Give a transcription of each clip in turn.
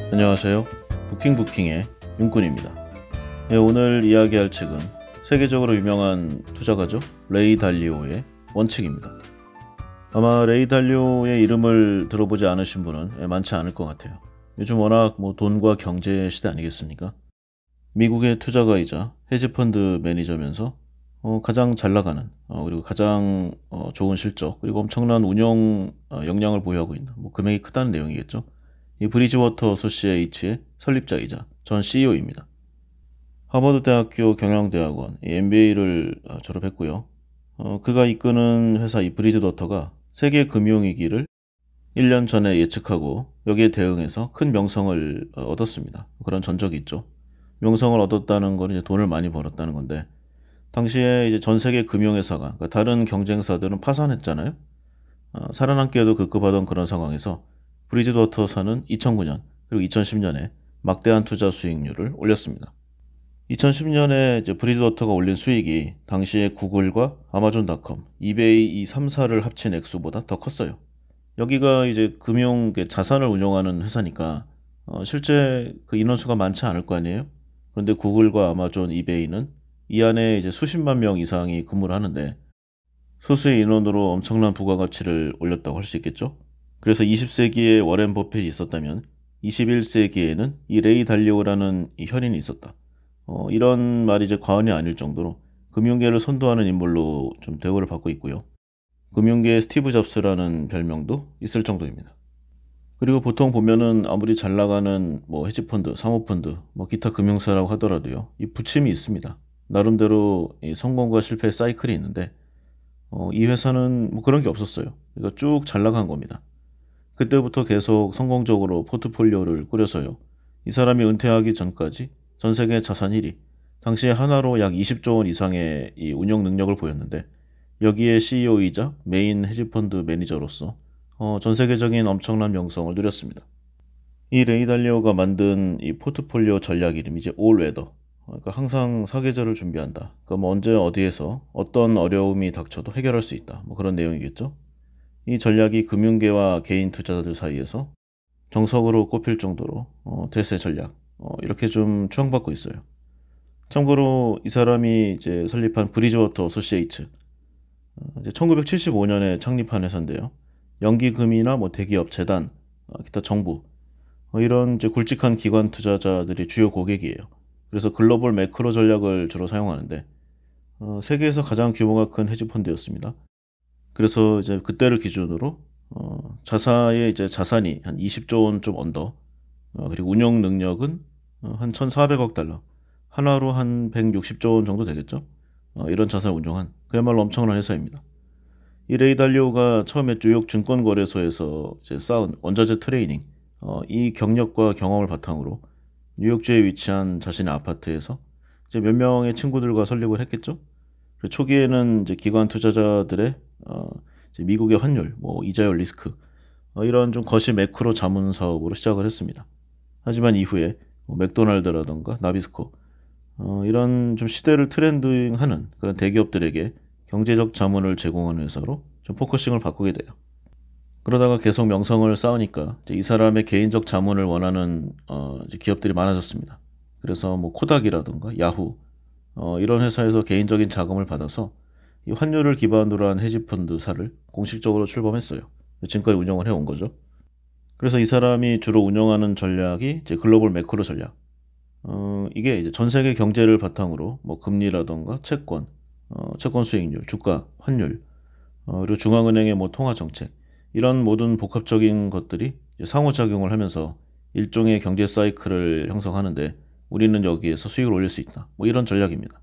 안녕하세요. 부킹부킹의 윤군입니다. 네, 오늘 이야기할 책은 세계적으로 유명한 투자가죠. 레이 달리오의 원칙입니다. 아마 레이 달리오의 이름을 들어보지 않으신 분은 많지 않을 것 같아요. 요즘 워낙 돈과 경제 시대 아니겠습니까? 미국의 투자가이자 헤지펀드 매니저면서 가장 잘 나가는 그리고 가장 좋은 실적 그리고 엄청난 운영 역량을 보유하고 있는 금액이 크다는 내용이겠죠. 이 브리지워터 어소시에이츠의 설립자이자 전 CEO입니다. 하버드 대학교 경영대학원 MBA를 졸업했고요. 그가 이끄는 회사 이 브리지워터가 세계 금융위기를 1년 전에 예측하고 여기에 대응해서 큰 명성을 얻었습니다. 그런 전적이 있죠. 명성을 얻었다는 건 이제 돈을 많이 벌었다는 건데, 당시에 이제 전 세계 금융회사가, 그러니까 다른 경쟁사들은 파산했잖아요. 살아남기에도 급급하던 그런 상황에서 브리지워터사는 2009년 그리고 2010년에 막대한 투자 수익률을 올렸습니다. 2010년에 이제 브리지워터가 올린 수익이 당시에 구글과 아마존닷컴, 이베이 이 3사를 합친 액수보다 더 컸어요. 여기가 이제 금융 자산을 운용하는 회사니까 실제 그 인원수가 많지 않을 거 아니에요. 그런데 구글과 아마존, 이베이는 이 안에 이제 수십만 명 이상이 근무를 하는데 소수의 인원으로 엄청난 부가가치를 올렸다고 할 수 있겠죠. 그래서 20세기에 워렌 버핏이 있었다면 21세기에는 이 레이 달리오라는 이 현인이 있었다. 이런 말이 이제 과언이 아닐 정도로 금융계를 선도하는 인물로 좀 대우를 받고 있고요. 금융계의 스티브 잡스라는 별명도 있을 정도입니다. 그리고 보통 보면은 아무리 잘 나가는 헤지펀드, 사모펀드, 기타 금융사라고 하더라도요, 이 부침이 있습니다. 나름대로 이 성공과 실패의 사이클이 있는데 이 회사는 그런 게 없었어요. 그러니까 쭉 잘 나간 겁니다. 그때부터 계속 성공적으로 포트폴리오를 꾸려서요. 이 사람이 은퇴하기 전까지 전 세계 자산 1위, 당시에 하나로 약 20조 원 이상의 이 운영 능력을 보였는데, 여기에 CEO이자 메인 헤지펀드 매니저로서 전 세계적인 엄청난 명성을 누렸습니다. 이 레이 달리오가 만든 이 포트폴리오 전략 이름이 이제 All Weather. 그러니까 항상 사계절을 준비한다. 그러니까 언제 어디에서 어떤 어려움이 닥쳐도 해결할 수 있다. 그런 내용이겠죠. 이 전략이 금융계와 개인 투자자들 사이에서 정석으로 꼽힐 정도로 대세 전략 이렇게 좀 추앙받고 있어요. 참고로 이 사람이 이제 설립한 브리지워터 어소시에이츠, 이제 1975년에 창립한 회사인데요. 연기금이나 대기업, 재단, 기타 정부 이런 이제 굵직한 기관 투자자들이 주요 고객이에요. 그래서 글로벌 매크로 전략을 주로 사용하는데 세계에서 가장 규모가 큰 헤지펀드였습니다. 그래서 이제 그때를 기준으로 자사의 이제 자산이 한 20조 원 좀 언더, 그리고 운영 능력은 한 1,400억 달러, 하나로 한 160조 원 정도 되겠죠. 이런 자산을 운영한 그야말로 엄청난 회사입니다. 이 레이 달리오가 처음에 뉴욕 증권거래소에서 이제 쌓은 원자재 트레이닝, 이 경력과 경험을 바탕으로 뉴욕주에 위치한 자신의 아파트에서 이제 몇 명의 친구들과 설립을 했겠죠. 초기에는 이제 기관 투자자들의 이제 미국의 환율, 이자율 리스크 이런 좀 거시 매크로 자문 사업으로 시작을 했습니다. 하지만 이후에 맥도날드라던가 나비스코 이런 좀 시대를 트렌딩하는 그런 대기업들에게 경제적 자문을 제공하는 회사로 좀 포커싱을 바꾸게 돼요. 그러다가 계속 명성을 쌓으니까 이제 이 사람의 개인적 자문을 원하는 이제 기업들이 많아졌습니다. 그래서 코닥이라던가 야후 이런 회사에서 개인적인 자금을 받아서 이 환율을 기반으로 한 헤지펀드사를 공식적으로 출범했어요. 지금까지 운영을 해온 거죠. 그래서 이 사람이 주로 운영하는 전략이 이제 글로벌 매크로 전략. 이게 이제 전 세계 경제를 바탕으로 금리라던가 채권, 채권 수익률, 주가, 환율, 그리고 중앙은행의 통화 정책 이런 모든 복합적인 것들이 상호작용을 하면서 일종의 경제 사이클을 형성하는데 우리는 여기에서 수익을 올릴 수 있다. 이런 전략입니다.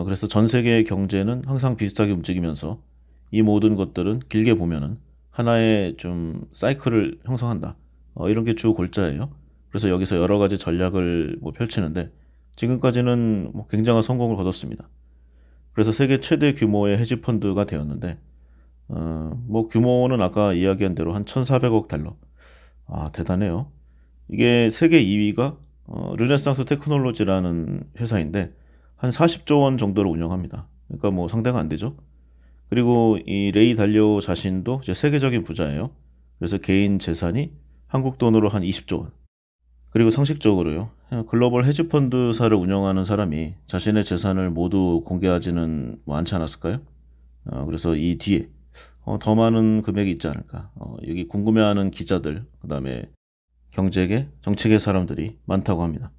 그래서 전 세계의 경제는 항상 비슷하게 움직이면서 이 모든 것들은 길게 보면은 하나의 좀 사이클을 형성한다. 이런 게 주 골자예요. 그래서 여기서 여러 가지 전략을 펼치는데 지금까지는 굉장한 성공을 거뒀습니다. 그래서 세계 최대 규모의 헤지펀드가 되었는데 규모는 아까 이야기한 대로 한 1,400억 달러. 대단해요. 이게 세계 2위가 르네상스 테크놀로지라는 회사인데 한 40조 원 정도를 운영합니다. 그러니까 상대가 안 되죠. 그리고 이 레이 달리오 자신도 이제 세계적인 부자예요. 그래서 개인 재산이 한국 돈으로 한 20조 원. 그리고 상식적으로요. 글로벌 헤지펀드사를 운영하는 사람이 자신의 재산을 모두 공개하지는 뭐 않지 않았을까요? 그래서 이 뒤에 더 많은 금액이 있지 않을까. 여기 궁금해하는 기자들, 그다음에 경제계, 정치계 사람들이 많다고 합니다.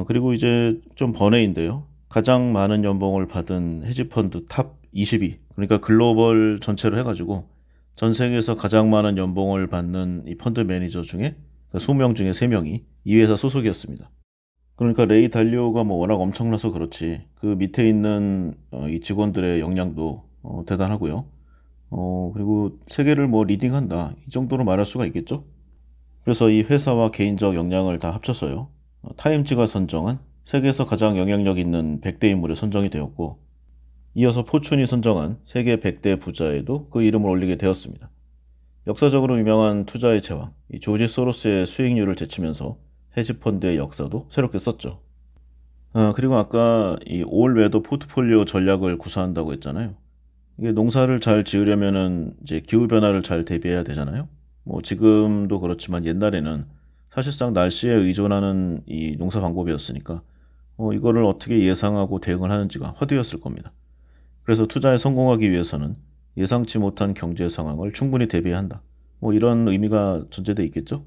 그리고 이제 좀 번외인데요. 가장 많은 연봉을 받은 헤지펀드 탑 20위, 그러니까 글로벌 전체로 해가지고 전 세계에서 가장 많은 연봉을 받는 이 펀드 매니저 중에 20명 중에 3명이 이 회사 소속이었습니다. 그러니까 레이 달리오가 뭐 워낙 엄청나서 그렇지 그 밑에 있는 이 직원들의 역량도 대단하고요. 그리고 세계를 뭐 리딩한다 이 정도로 말할 수가 있겠죠. 그래서 이 회사와 개인적 역량을 다 합쳤어요. 타임지가 선정한 세계에서 가장 영향력 있는 100대 인물에 선정이 되었고 이어서 포춘이 선정한 세계 100대 부자에도 그 이름을 올리게 되었습니다. 역사적으로 유명한 투자의 제왕 이 조지 소로스의 수익률을 제치면서 헤지펀드의 역사도 새롭게 썼죠. 그리고 아까 이 올웨더 포트폴리오 전략을 구사한다고 했잖아요. 이게 농사를 잘 지으려면은 이제 기후 변화를 잘 대비해야 되잖아요. 뭐 지금도 그렇지만 옛날에는 사실상 날씨에 의존하는 이 농사 방법이었으니까 이거를 어떻게 예상하고 대응을 하는지가 화두였을 겁니다. 그래서 투자에 성공하기 위해서는 예상치 못한 경제 상황을 충분히 대비해야 한다. 뭐 이런 의미가 전제돼 있겠죠.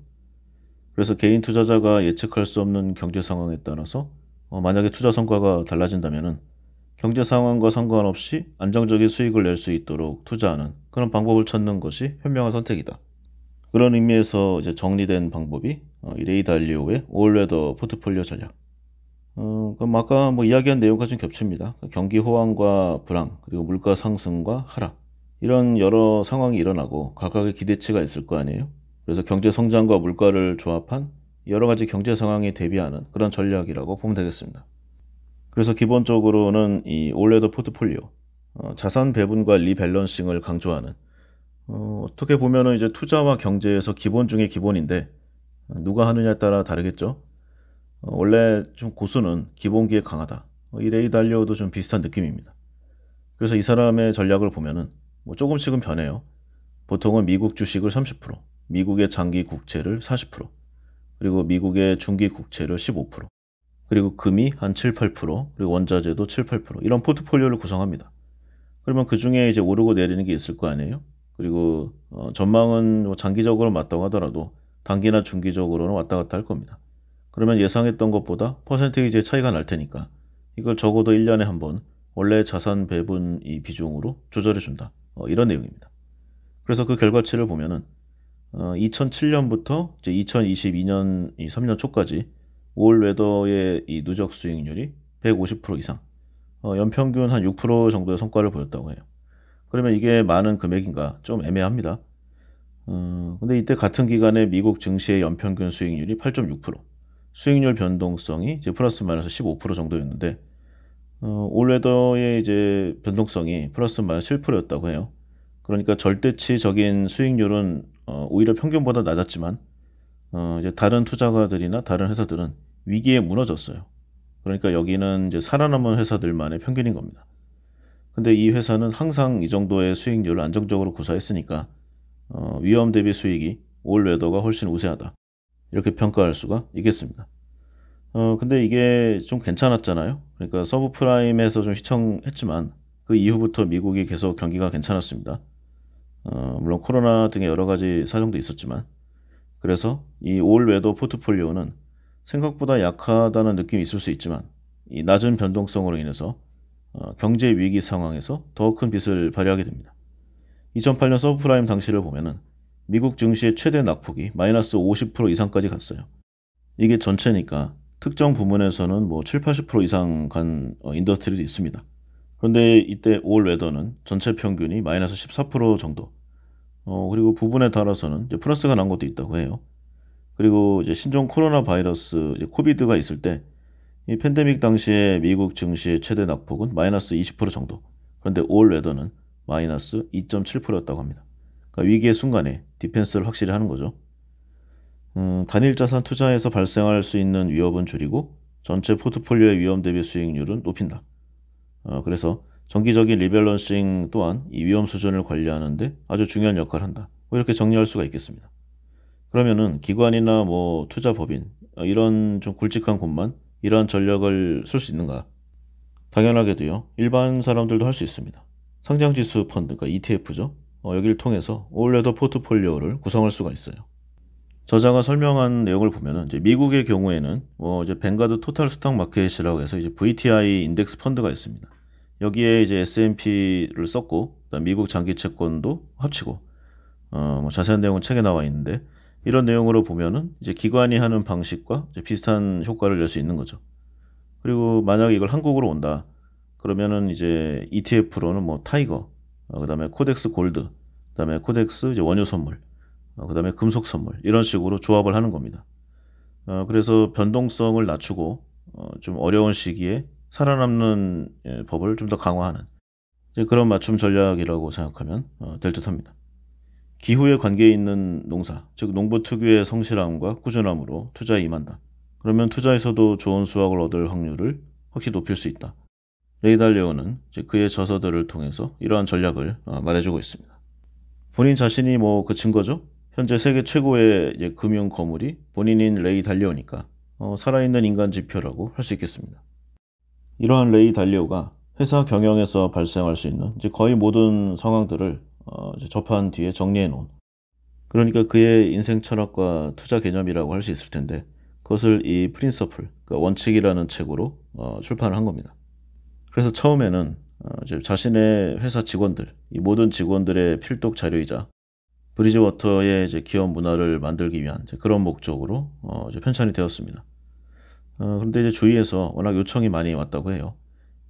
그래서 개인 투자자가 예측할 수 없는 경제 상황에 따라서 만약에 투자 성과가 달라진다면은 경제 상황과 상관없이 안정적인 수익을 낼 수 있도록 투자하는 그런 방법을 찾는 것이 현명한 선택이다. 그런 의미에서 이제 정리된 방법이 이 레이 달리오의 올웨더 포트폴리오 전략. 그럼 아까 뭐 이야기한 내용과 좀 겹칩니다. 경기 호황과 불황, 그리고 물가 상승과 하락. 이런 여러 상황이 일어나고 각각의 기대치가 있을 거 아니에요? 그래서 경제 성장과 물가를 조합한 여러 가지 경제 상황에 대비하는 그런 전략이라고 보면 되겠습니다. 그래서 기본적으로는 이 올웨더 포트폴리오, 자산 배분과 리밸런싱을 강조하는 어떻게 보면은 이제 투자와 경제에서 기본 중에 기본인데 누가 하느냐에 따라 다르겠죠. 원래 좀 고수는 기본기에 강하다. 이 레이 달리오도 좀 비슷한 느낌입니다. 그래서 이 사람의 전략을 보면은 뭐 조금씩은 변해요. 보통은 미국 주식을 30%, 미국의 장기 국채를 40%, 그리고 미국의 중기 국채를 15%, 그리고 금이 한 7, 8%, 그리고 원자재도 7, 8% 이런 포트폴리오를 구성합니다. 그러면 그 중에 이제 오르고 내리는 게 있을 거 아니에요? 그리고 전망은 뭐 장기적으로 맞다고 하더라도 단기나 중기적으로는 왔다 갔다 할 겁니다. 그러면 예상했던 것보다 퍼센테이지의 차이가 날 테니까 이걸 적어도 1년에 한 번 원래 자산 배분 이 비중으로 조절해 준다. 이런 내용입니다. 그래서 그 결과치를 보면은 2007년부터 이제 2022년 이 3년 초까지 올웨더의 이 누적 수익률이 150% 이상, 연평균 한 6% 정도의 성과를 보였다고 해요. 그러면 이게 많은 금액인가? 좀 애매합니다. 근데 이때 같은 기간에 미국 증시의 연평균 수익률이 8.6%, 수익률 변동성이 이제 플러스 마이너스 15% 정도였는데, 올웨더의 이제 변동성이 플러스 마이너스 7%였다고 해요. 그러니까 절대치적인 수익률은 오히려 평균보다 낮았지만, 이제 다른 투자가들이나 다른 회사들은 위기에 무너졌어요. 그러니까 여기는 이제 살아남은 회사들만의 평균인 겁니다. 근데 이 회사는 항상 이 정도의 수익률을 안정적으로 구사했으니까 위험 대비 수익이 올웨더가 훨씬 우세하다. 이렇게 평가할 수가 있겠습니다. 근데 이게 좀 괜찮았잖아요. 그러니까 서브프라임에서 좀 휘청했지만 그 이후부터 미국이 계속 경기가 괜찮았습니다. 물론 코로나 등의 여러 가지 사정도 있었지만 그래서 이 올웨더 포트폴리오는 생각보다 약하다는 느낌이 있을 수 있지만 이 낮은 변동성으로 인해서 경제 위기 상황에서 더 큰 빚을 발휘하게 됩니다. 2008년 서브프라임 당시를 보면은 미국 증시의 최대 낙폭이 마이너스 50% 이상까지 갔어요. 이게 전체니까 특정 부문에서는 뭐 7, 80% 이상 간 인더스트리도 있습니다. 그런데 이때 올웨더는 전체 평균이 마이너스 14% 정도. 그리고 부분에 따라서는 이제 플러스가 난 것도 있다고 해요. 그리고 이제 신종 코로나 바이러스, 이제 코비드가 있을 때 이 팬데믹 당시에 미국 증시의 최대 낙폭은 마이너스 20% 정도. 그런데 올웨더는 마이너스 2.7%였다고 합니다. 그러니까 위기의 순간에 디펜스를 확실히 하는 거죠. 단일 자산 투자에서 발생할 수 있는 위협은 줄이고 전체 포트폴리오의 위험 대비 수익률은 높인다. 그래서 정기적인 리밸런싱 또한 이 위험 수준을 관리하는데 아주 중요한 역할을 한다. 뭐 이렇게 정리할 수가 있겠습니다. 그러면은 기관이나 뭐 투자법인 이런 좀 굵직한 곳만 이러한 전략을 쓸 수 있는가? 당연하게도요. 일반 사람들도 할 수 있습니다. 상장지수 펀드, 그러니까 ETF죠. 여기를 통해서 올레더 포트폴리오를 구성할 수가 있어요. 저자가 설명한 내용을 보면은 이제 미국의 경우에는 이제 뱅가드 토탈 스탁 마켓이라고 해서 이제 VTI 인덱스 펀드가 있습니다. 여기에 이제 S&P를 썼고 그다음 미국 장기 채권도 합치고 뭐 자세한 내용은 책에 나와 있는데 이런 내용으로 보면은 이제 기관이 하는 방식과 이제 비슷한 효과를 낼 수 있는 거죠. 그리고 만약에 이걸 한국으로 온다 그러면은 이제 ETF로는 뭐 타이거, 그다음에 코덱스 골드, 그다음에 코덱스 이제 원유 선물, 그다음에 금속 선물 이런 식으로 조합을 하는 겁니다. 그래서 변동성을 낮추고 좀 어려운 시기에 살아남는 법을 좀 더 강화하는 이제 그런 맞춤 전략이라고 생각하면 될 듯합니다. 기후에 관계 있는 농사, 즉 농부 특유의 성실함과 꾸준함으로 투자에 임한다. 그러면 투자에서도 좋은 수확을 얻을 확률을 확실히 높일 수 있다. 레이 달리오는 이제 그의 저서들을 통해서 이러한 전략을 말해주고 있습니다. 본인 자신이 뭐 그 증거죠. 현재 세계 최고의 이제 금융 거물이 본인인 레이 달리오니까 살아있는 인간 지표라고 할 수 있겠습니다. 이러한 레이 달리오가 회사 경영에서 발생할 수 있는 이제 거의 모든 상황들을 이제 접한 뒤에 정리해 놓은 그러니까 그의 인생 철학과 투자 개념이라고 할 수 있을 텐데 그것을 이 프린서플, 그러니까 원칙이라는 책으로 출판을 한 겁니다. 그래서 처음에는 이제 자신의 회사 직원들, 이 모든 직원들의 필독 자료이자 브리즈워터의 이제 기업 문화를 만들기 위한 이제 그런 목적으로 이제 편찬이 되었습니다. 그런데 이제 주위에서 워낙 요청이 많이 왔다고 해요.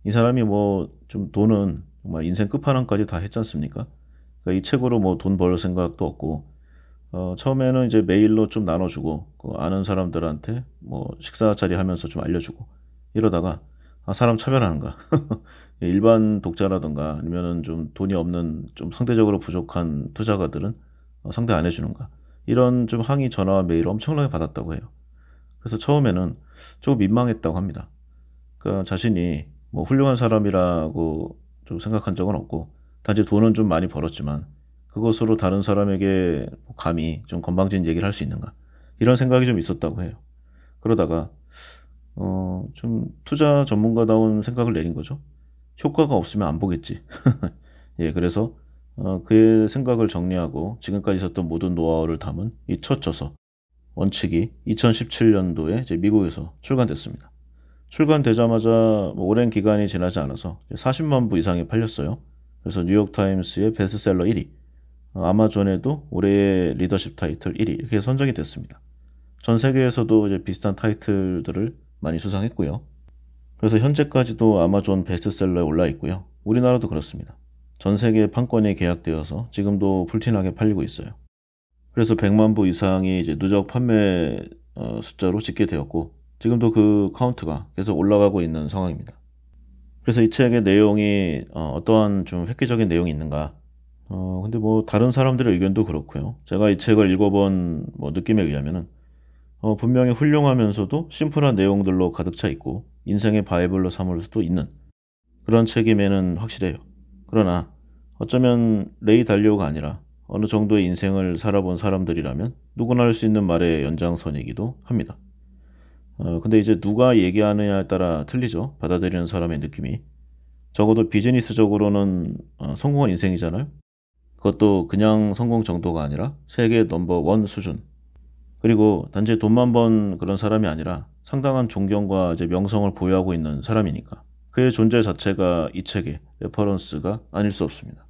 이 사람이 뭐 좀 돈은 정말 인생 끝판왕까지 다 했지 않습니까? 그러니까 이 책으로 뭐 돈 벌 생각도 없고 처음에는 이제 메일로 좀 나눠주고 그 아는 사람들한테 뭐 식사 자리 하면서 좀 알려주고 이러다가 사람 차별하는가 일반 독자라든가 아니면은 좀 돈이 없는 좀 상대적으로 부족한 투자가들은 상대 안 해주는가 이런 좀 항의 전화와 메일을 엄청나게 받았다고 해요. 그래서 처음에는 조금 민망했다고 합니다. 그러니까 자신이 뭐 훌륭한 사람이라고 좀 생각한 적은 없고 단지 돈은 좀 많이 벌었지만 그것으로 다른 사람에게 감히 좀 건방진 얘기를 할 수 있는가 이런 생각이 좀 있었다고 해요. 그러다가 좀 투자 전문가다운 생각을 내린 거죠. 효과가 없으면 안 보겠지. 예, 그래서 그의 생각을 정리하고 지금까지 있었던 모든 노하우를 담은 이 첫 저서 원칙이 2017년도에 이제 미국에서 출간됐습니다. 출간되자마자 뭐 오랜 기간이 지나지 않아서 40만 부 이상이 팔렸어요. 그래서 뉴욕타임스의 베스트셀러 1위, 아마존에도 올해의 리더십 타이틀 1위 이렇게 선정이 됐습니다. 전 세계에서도 이제 비슷한 타이틀들을 많이 수상했고요. 그래서 현재까지도 아마존 베스트셀러에 올라 있고요. 우리나라도 그렇습니다. 전 세계 판권이 계약되어서 지금도 불티나게 팔리고 있어요. 그래서 100만 부 이상이 이제 누적 판매 숫자로 집계되었고 지금도 그 카운트가 계속 올라가고 있는 상황입니다. 그래서 이 책의 내용이 어떠한 좀 획기적인 내용이 있는가? 근데 뭐 다른 사람들의 의견도 그렇고요. 제가 이 책을 읽어본 뭐 느낌에 의하면은 분명히 훌륭하면서도 심플한 내용들로 가득 차 있고 인생의 바이블로 삼을 수도 있는 그런 책임에는 확실해요. 그러나 어쩌면 레이 달리오가 아니라 어느 정도의 인생을 살아본 사람들이라면 누구나 할 수 있는 말의 연장선이기도 합니다. 근데 이제 누가 얘기하느냐에 따라 틀리죠. 받아들이는 사람의 느낌이. 적어도 비즈니스적으로는 성공한 인생이잖아요. 그것도 그냥 성공 정도가 아니라 세계 넘버 1 수준. 그리고 단지 돈만 번 그런 사람이 아니라 상당한 존경과 이제 명성을 보유하고 있는 사람이니까 그의 존재 자체가 이 책의 레퍼런스가 아닐 수 없습니다.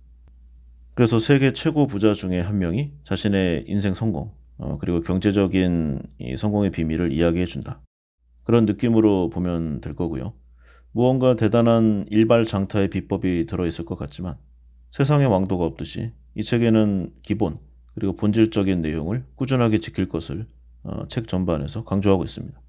그래서 세계 최고 부자 중에 한 명이 자신의 인생 성공 그리고 경제적인 이 성공의 비밀을 이야기해 준다. 그런 느낌으로 보면 될 거고요. 무언가 대단한 일발장타의 비법이 들어있을 것 같지만 세상에 왕도가 없듯이 이 책에는 기본 그리고 본질적인 내용을 꾸준하게 지킬 것을 책 전반에서 강조하고 있습니다.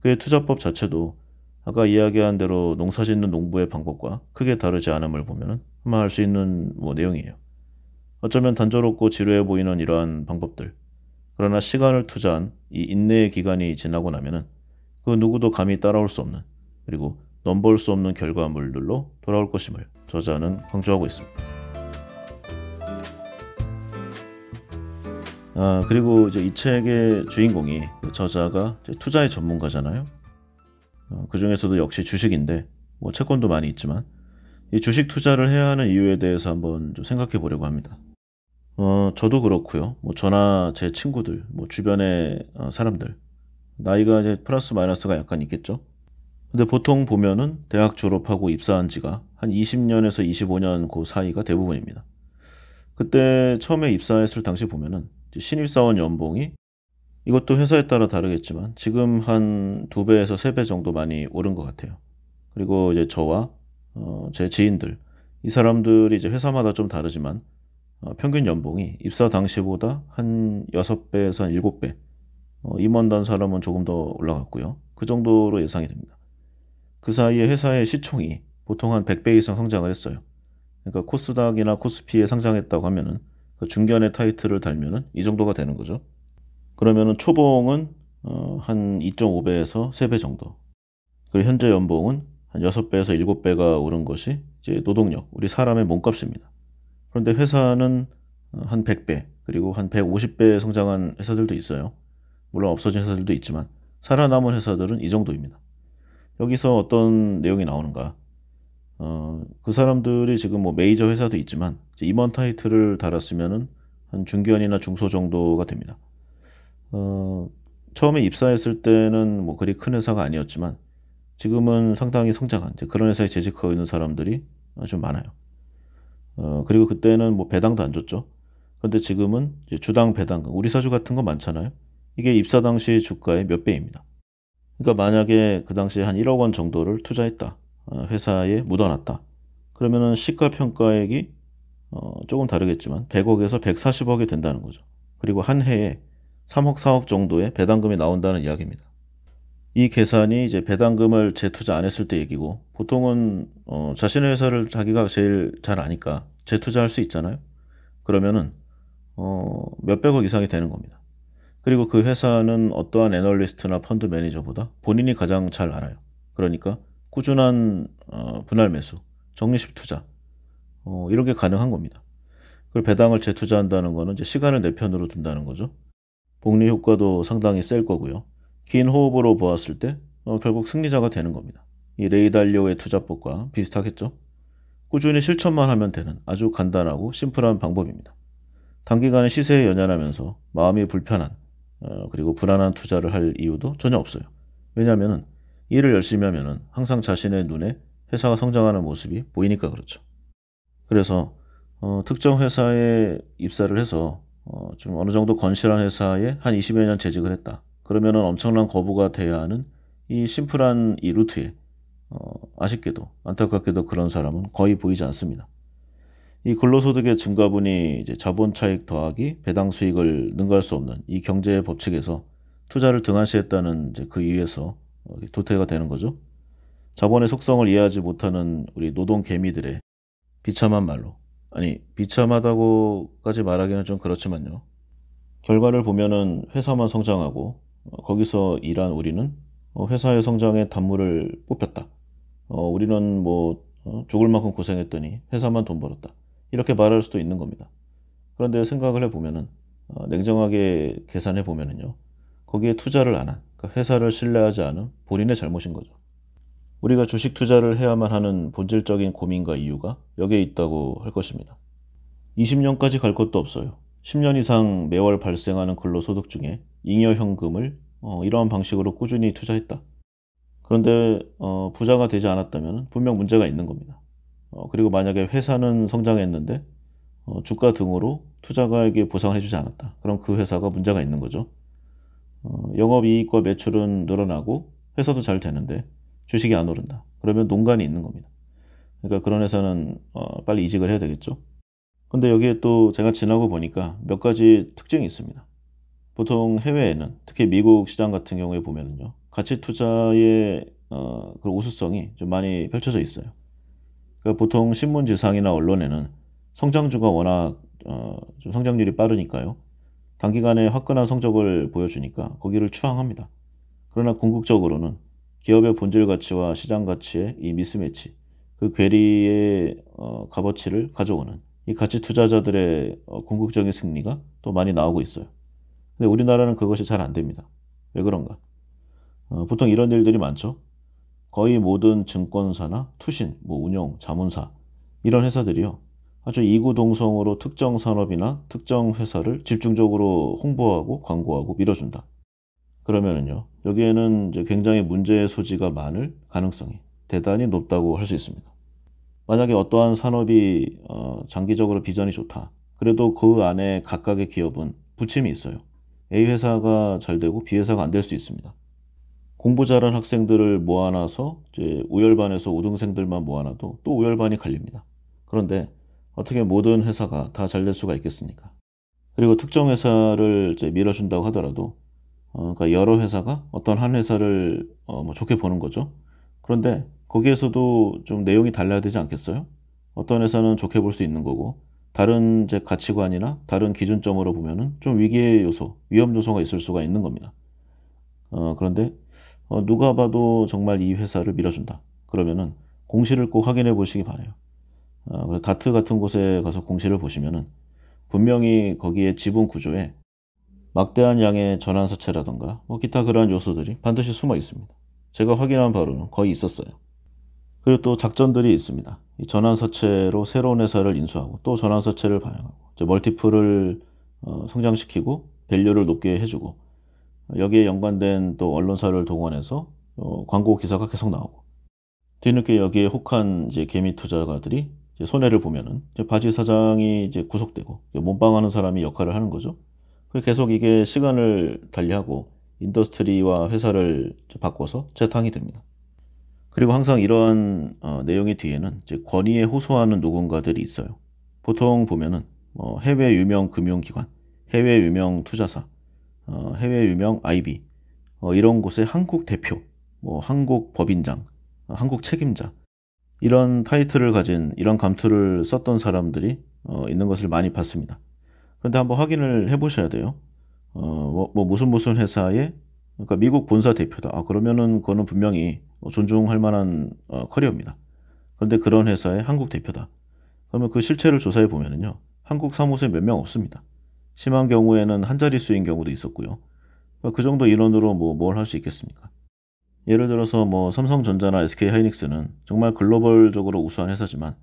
그의 투자법 자체도 아까 이야기한 대로 농사짓는 농부의 방법과 크게 다르지 않음을 보면 아마 알 수 있는 뭐 내용이에요. 어쩌면 단조롭고 지루해 보이는 이러한 방법들. 그러나 시간을 투자한 이 인내의 기간이 지나고 나면은 그 누구도 감히 따라올 수 없는 그리고 넘볼 수 없는 결과물들로 돌아올 것임을 저자는 강조하고 있습니다. 그리고 이제 이 책의 주인공이 저자가 이제 투자의 전문가잖아요. 그 중에서도 역시 주식인데 뭐 채권도 많이 있지만 이 주식 투자를 해야 하는 이유에 대해서 한번 좀 생각해 보려고 합니다. 저도 그렇고요. 뭐 저나 제 친구들, 뭐 주변의 사람들 나이가 이제 플러스 마이너스가 약간 있겠죠. 근데 보통 보면은 대학 졸업하고 입사한 지가 한 20년에서 25년 그 사이가 대부분입니다. 그때 처음에 입사했을 당시 보면은 이제 신입사원 연봉이 이것도 회사에 따라 다르겠지만 지금 한 2배에서 3배 정도 많이 오른 것 같아요. 그리고 이제 저와 제 지인들 이 사람들이 이제 회사마다 좀 다르지만 평균 연봉이 입사 당시보다 한 6배에서 한 7배 임원단 사람은 조금 더 올라갔고요. 그 정도로 예상이 됩니다. 그 사이에 회사의 시총이 보통 한 100배 이상 성장을 했어요. 그러니까 코스닥이나 코스피에 상장했다고 하면은 그 중견의 타이틀을 달면은 이 정도가 되는 거죠. 그러면은 초봉은 한 2.5배에서 3배 정도. 그리고 현재 연봉은 한 6배에서 7배가 오른 것이 이제 노동력, 우리 사람의 몸값입니다. 그런데 회사는 한 100배, 그리고 한 150배 성장한 회사들도 있어요. 물론 없어진 회사들도 있지만 살아남은 회사들은 이 정도입니다. 여기서 어떤 내용이 나오는가? 그 사람들이 지금 뭐 메이저 회사도 있지만 임원 타이틀을 달았으면은 한 중견이나 중소 정도가 됩니다. 처음에 입사했을 때는 뭐 그리 큰 회사가 아니었지만 지금은 상당히 성장한 그런 회사에 재직하고 있는 사람들이 좀 많아요. 그리고 그때는 뭐 배당도 안 줬죠. 그런데 지금은 이제 주당 배당금, 우리 사주 같은 거 많잖아요. 이게 입사 당시 주가의 몇 배입니다. 그러니까 만약에 그 당시에 한 1억 원 정도를 투자했다. 회사에 묻어놨다. 그러면은 시가평가액이 조금 다르겠지만 100억에서 140억이 된다는 거죠. 그리고 한 해에 3억, 4억 정도의 배당금이 나온다는 이야기입니다. 이 계산이 이제 배당금을 재투자 안 했을 때 얘기고 보통은 자신의 회사를 자기가 제일 잘 아니까 재투자할 수 있잖아요. 그러면은 몇백억 이상이 되는 겁니다. 그리고 그 회사는 어떠한 애널리스트나 펀드 매니저보다 본인이 가장 잘 알아요. 그러니까 꾸준한 분할 매수, 적립식 투자 이런 게 가능한 겁니다. 그리고 배당을 재투자한다는 거는 이제 시간을 내 편으로 둔다는 거죠. 복리 효과도 상당히 셀 거고요. 긴 호흡으로 보았을 때 결국 승리자가 되는 겁니다. 이 레이 달리오의 투자법과 비슷하겠죠. 꾸준히 실천만 하면 되는 아주 간단하고 심플한 방법입니다. 단기간에 시세에 연연하면서 마음이 불편한 그리고 불안한 투자를 할 이유도 전혀 없어요. 왜냐하면 일을 열심히 하면 항상 자신의 눈에 회사가 성장하는 모습이 보이니까 그렇죠. 그래서 특정 회사에 입사를 해서 좀 어느 정도 건실한 회사에 한 20여 년 재직을 했다. 그러면은 엄청난 거부가 돼야 하는 이 심플한 이 루트에 아쉽게도 안타깝게도 그런 사람은 거의 보이지 않습니다. 이 근로소득의 증가분이 이제 자본 차익 더하기 배당 수익을 능가할 수 없는 이 경제의 법칙에서 투자를 등한시했다는 이제 그 이유에서 도태가 되는 거죠. 자본의 속성을 이해하지 못하는 우리 노동 개미들의 비참한 말로, 아니 비참하다고까지 말하기는 좀 그렇지만요. 결과를 보면은 회사만 성장하고 거기서 일한 우리는 회사의 성장에 단물을 뽑혔다. 우리는 뭐 죽을 만큼 고생했더니 회사만 돈 벌었다. 이렇게 말할 수도 있는 겁니다. 그런데 생각을 해보면은 냉정하게 계산해 보면은요. 거기에 투자를 안 한, 그러니까 회사를 신뢰하지 않은 본인의 잘못인 거죠. 우리가 주식 투자를 해야만 하는 본질적인 고민과 이유가 여기에 있다고 할 것입니다. 20년까지 갈 것도 없어요. 10년 이상 매월 발생하는 근로소득 중에 잉여현금을 이러한 방식으로 꾸준히 투자했다. 그런데 부자가 되지 않았다면 분명 문제가 있는 겁니다. 그리고 만약에 회사는 성장했는데 주가 등으로 투자가에게 보상을 해주지 않았다. 그럼 그 회사가 문제가 있는 거죠. 영업이익과 매출은 늘어나고 회사도 잘 되는데 주식이 안 오른다. 그러면 논간이 있는 겁니다. 그러니까 그런 회사는 빨리 이직을 해야 되겠죠. 근데 여기에 또 제가 지나고 보니까 몇 가지 특징이 있습니다. 보통 해외에는 특히 미국 시장 같은 경우에 보면은요. 가치 투자의 그 우수성이 좀 많이 펼쳐져 있어요. 그러니까 보통 신문지상이나 언론에는 성장주가 워낙 좀 성장률이 빠르니까요. 단기간에 화끈한 성적을 보여주니까 거기를 추앙합니다. 그러나 궁극적으로는 기업의 본질 가치와 시장 가치의 이 미스매치, 그 괴리의 값어치를 가져오는 이 가치 투자자들의 궁극적인 승리가 또 많이 나오고 있어요. 근데 우리나라는 그것이 잘 안 됩니다. 왜 그런가? 보통 이런 일들이 많죠. 거의 모든 증권사나 투신, 뭐 운용, 자문사 이런 회사들이요. 아주 이구동성으로 특정 산업이나 특정 회사를 집중적으로 홍보하고 광고하고 밀어준다. 그러면은요. 여기에는 이제 굉장히 문제의 소지가 많을 가능성이 대단히 높다고 할 수 있습니다. 만약에 어떠한 산업이 장기적으로 비전이 좋다. 그래도 그 안에 각각의 기업은 부침이 있어요. A 회사가 잘 되고 B 회사가 안 될 수 있습니다. 공부 잘한 학생들을 모아놔서 이제 우열반에서 우등생들만 모아놔도 또 우열반이 갈립니다. 그런데 어떻게 모든 회사가 다 잘 될 수가 있겠습니까? 그리고 특정 회사를 이제 밀어준다고 하더라도 그러니까 여러 회사가 어떤 한 회사를 뭐 좋게 보는 거죠. 그런데 거기에서도 좀 내용이 달라야 되지 않겠어요? 어떤 회사는 좋게 볼 수 있는 거고 다른 이제 가치관이나 다른 기준점으로 보면은 좀 위기의 요소, 위험 요소가 있을 수가 있는 겁니다. 그런데 누가 봐도 정말 이 회사를 밀어준다. 그러면은 공시를 꼭 확인해 보시기 바라요. 그래서 다트 같은 곳에 가서 공시를 보시면은 분명히 거기에 지분 구조에 막대한 양의 전환사채라던가 뭐 기타 그러한 요소들이 반드시 숨어 있습니다. 제가 확인한 바로는 거의 있었어요. 그리고 또 작전들이 있습니다. 이 전환사채로 새로운 회사를 인수하고 또 전환사채를 반영하고 멀티플을 성장시키고 밸류를 높게 해주고 여기에 연관된 또 언론사를 동원해서 광고 기사가 계속 나오고 뒤늦게 여기에 혹한 이제 개미 투자가들이 이제 손해를 보면은 이제 바지 사장이 이제 구속되고 몸빵하는 사람이 역할을 하는 거죠. 계속 이게 시간을 달리하고 인더스트리와 회사를 바꿔서 재탕이 됩니다. 그리고 항상 이러한 내용의 뒤에는 이제 권위에 호소하는 누군가들이 있어요. 보통 보면은 해외 유명 금융기관, 해외 유명 투자사, 해외 유명 IB 이런 곳의 한국 대표, 뭐 한국 법인장, 한국 책임자 이런 타이틀을 가진 이런 감투를 썼던 사람들이 있는 것을 많이 봤습니다. 그런데 한번 확인을 해보셔야 돼요. 뭐 무슨 회사의 그러니까 미국 본사 대표다. 그러면은 그거는 분명히 존중할 만한 커리어입니다. 그런데 그런 회사의 한국 대표다. 그러면 그 실체를 조사해 보면은요. 한국 사무소에 몇 명 없습니다. 심한 경우에는 한 자릿수인 경우도 있었고요. 그 정도 인원으로 뭐 뭘 할 수 있겠습니까? 예를 들어서 뭐 삼성전자나 SK하이닉스는 정말 글로벌적으로 우수한 회사지만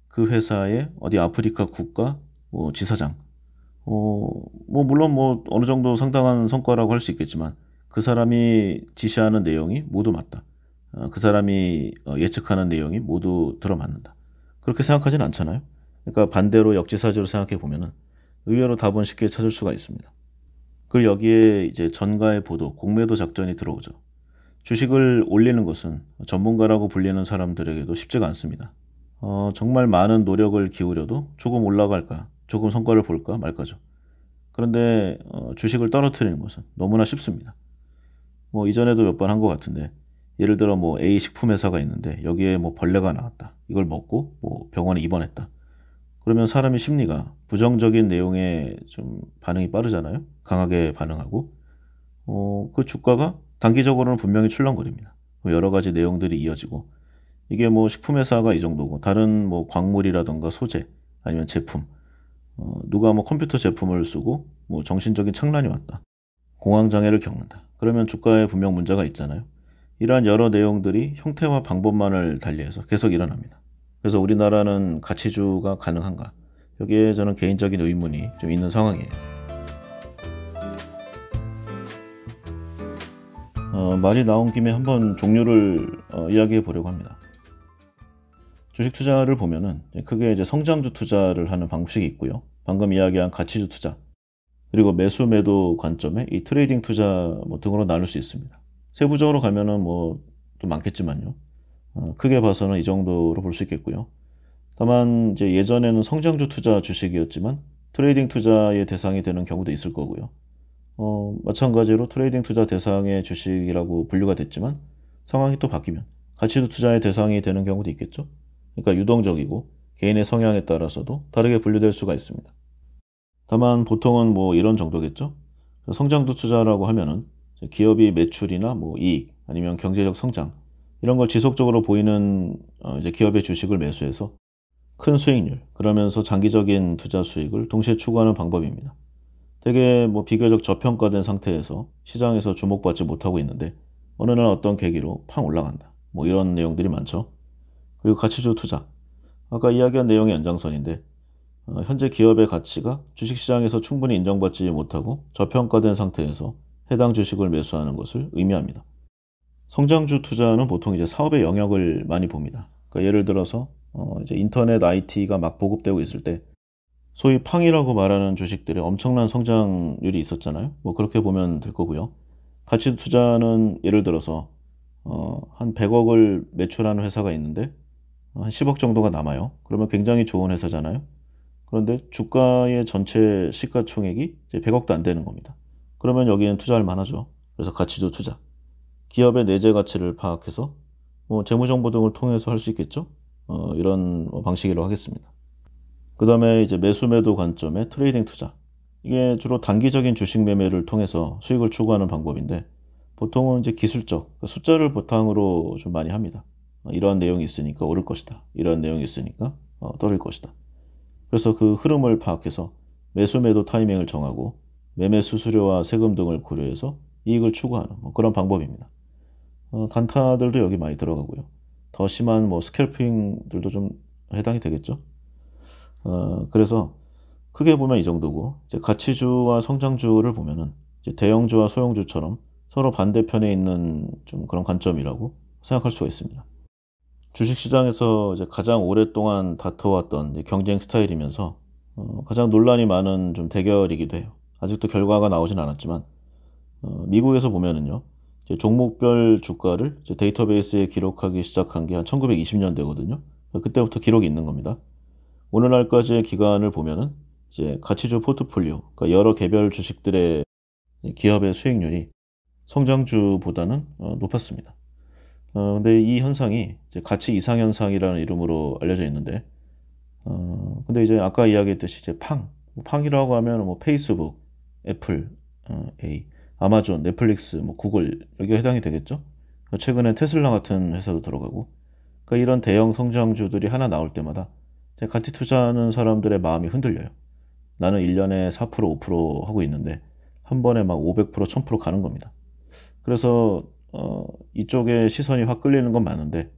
그 회사의 어디 아프리카 국가 뭐 지사장 뭐 물론 뭐 어느 정도 상당한 성과라고 할 수 있겠지만 그 사람이 지시하는 내용이 모두 맞다. 그 사람이 예측하는 내용이 모두 들어맞는다. 그렇게 생각하진 않잖아요. 그러니까 반대로 역지사지로 생각해 보면은 의외로 답은 쉽게 찾을 수가 있습니다. 그리고 여기에 이제 전가의 보도, 공매도 작전이 들어오죠. 주식을 올리는 것은 전문가라고 불리는 사람들에게도 쉽지가 않습니다. 정말 많은 노력을 기울여도 조금 올라갈까, 조금 성과를 볼까 말까죠. 그런데 주식을 떨어뜨리는 것은 너무나 쉽습니다. 뭐 이전에도 몇 번 한 것 같은데 예를 들어 뭐 A 식품회사가 있는데 여기에 뭐 벌레가 나왔다. 이걸 먹고 뭐 병원에 입원했다. 그러면 사람의 심리가 부정적인 내용에 좀 반응이 빠르잖아요. 강하게 반응하고 그 주가가 단기적으로는 분명히 출렁거립니다. 여러 가지 내용들이 이어지고 이게 뭐 식품회사가 이 정도고 다른 뭐 광물이라던가 소재 아니면 제품 누가 뭐 컴퓨터 제품을 쓰고 뭐 정신적인 착란이 왔다. 공황장애를 겪는다. 그러면 주가에 분명 문제가 있잖아요. 이러한 여러 내용들이 형태와 방법만을 달리해서 계속 일어납니다. 그래서 우리나라는 가치주가 가능한가? 여기에 저는 개인적인 의문이 좀 있는 상황이에요. 말이 나온 김에 한번 종류를 이야기해 보려고 합니다. 주식 투자를 보면은 크게 이제 성장주 투자를 하는 방식이 있고요. 방금 이야기한 가치주 투자, 그리고 매수 매도 관점에 이 트레이딩 투자 뭐 등으로 나눌 수 있습니다. 세부적으로 가면은 뭐 또 많겠지만요. 크게 봐서는 이 정도로 볼 수 있겠고요. 다만 이제 예전에는 성장주 투자 주식이었지만 트레이딩 투자의 대상이 되는 경우도 있을 거고요. 마찬가지로 트레이딩 투자 대상의 주식이라고 분류가 됐지만 상황이 또 바뀌면 가치주 투자의 대상이 되는 경우도 있겠죠. 그러니까 유동적이고 개인의 성향에 따라서도 다르게 분류될 수가 있습니다. 다만 보통은 뭐 이런 정도겠죠. 성장주 투자라고 하면은 기업이 매출이나 뭐 이익 아니면 경제적 성장 이런 걸 지속적으로 보이는 이제 기업의 주식을 매수해서 큰 수익률 그러면서 장기적인 투자 수익을 동시에 추구하는 방법입니다. 되게 뭐 비교적 저평가된 상태에서 시장에서 주목받지 못하고 있는데 어느 날 어떤 계기로 팡 올라간다. 뭐 이런 내용들이 많죠. 그리고 가치주 투자. 아까 이야기한 내용의 연장선인데 현재 기업의 가치가 주식시장에서 충분히 인정받지 못하고 저평가된 상태에서 해당 주식을 매수하는 것을 의미합니다. 성장주 투자는 보통 이제 사업의 영역을 많이 봅니다. 그러니까 예를 들어서 이제 인터넷 IT가 막 보급되고 있을 때 소위 팡이라고 말하는 주식들의 엄청난 성장률이 있었잖아요. 뭐 그렇게 보면 될 거고요. 가치 투자는 예를 들어서 한 100억을 매출하는 회사가 있는데 한 10억 정도가 남아요. 그러면 굉장히 좋은 회사잖아요. 그런데 주가의 전체 시가총액이 이제 100억도 안 되는 겁니다. 그러면 여기는 투자할 만하죠. 그래서 가치주 투자. 기업의 내재 가치를 파악해서 뭐 재무정보 등을 통해서 할 수 있겠죠. 이런 방식이라고 하겠습니다. 그 다음에 이제 매수 매도 관점의 트레이딩 투자. 이게 주로 단기적인 주식 매매를 통해서 수익을 추구하는 방법인데 보통은 이제 기술적, 그러니까 숫자를 바탕으로 좀 많이 합니다. 이러한 내용이 있으니까 오를 것이다. 이러한 내용이 있으니까 떨어질 것이다. 그래서 그 흐름을 파악해서 매수 매도 타이밍을 정하고 매매 수수료와 세금 등을 고려해서 이익을 추구하는 뭐 그런 방법입니다. 단타들도 여기 많이 들어가고요. 더 심한 뭐 스캘핑들도 좀 해당이 되겠죠. 그래서 크게 보면 이 정도고 이제 가치주와 성장주를 보면은 이제 대형주와 소형주처럼 서로 반대편에 있는 좀 그런 관점이라고 생각할 수가 있습니다. 주식시장에서 이제 가장 오랫동안 다퉈왔던 이제 경쟁 스타일이면서 가장 논란이 많은 좀 대결이기도 해요. 아직도 결과가 나오진 않았지만 미국에서 보면은요. 이제 종목별 주가를 이제 데이터베이스에 기록하기 시작한 게 한 1920년대거든요. 그때부터 기록이 있는 겁니다. 오늘날까지의 기간을 보면은 이제 가치주 포트폴리오, 그러니까 여러 개별 주식들의 기업의 수익률이 성장주보다는 높았습니다. 근데 이 현상이 이제 가치 이상 현상이라는 이름으로 알려져 있는데, 근데 이제 아까 이야기했듯이 이제 팡이라고 하면 뭐 페이스북, 애플, 아마존, 넷플릭스, 뭐 구글 여기가 해당이 되겠죠. 최근에 테슬라 같은 회사도 들어가고, 그러니까 이런 대형 성장주들이 하나 나올 때마다 같이 투자하는 사람들의 마음이 흔들려요. 나는 1년에 4%, 5% 하고 있는데 한 번에 막 500%, 1000% 가는 겁니다. 그래서 이쪽에 시선이 확 끌리는 건 많은데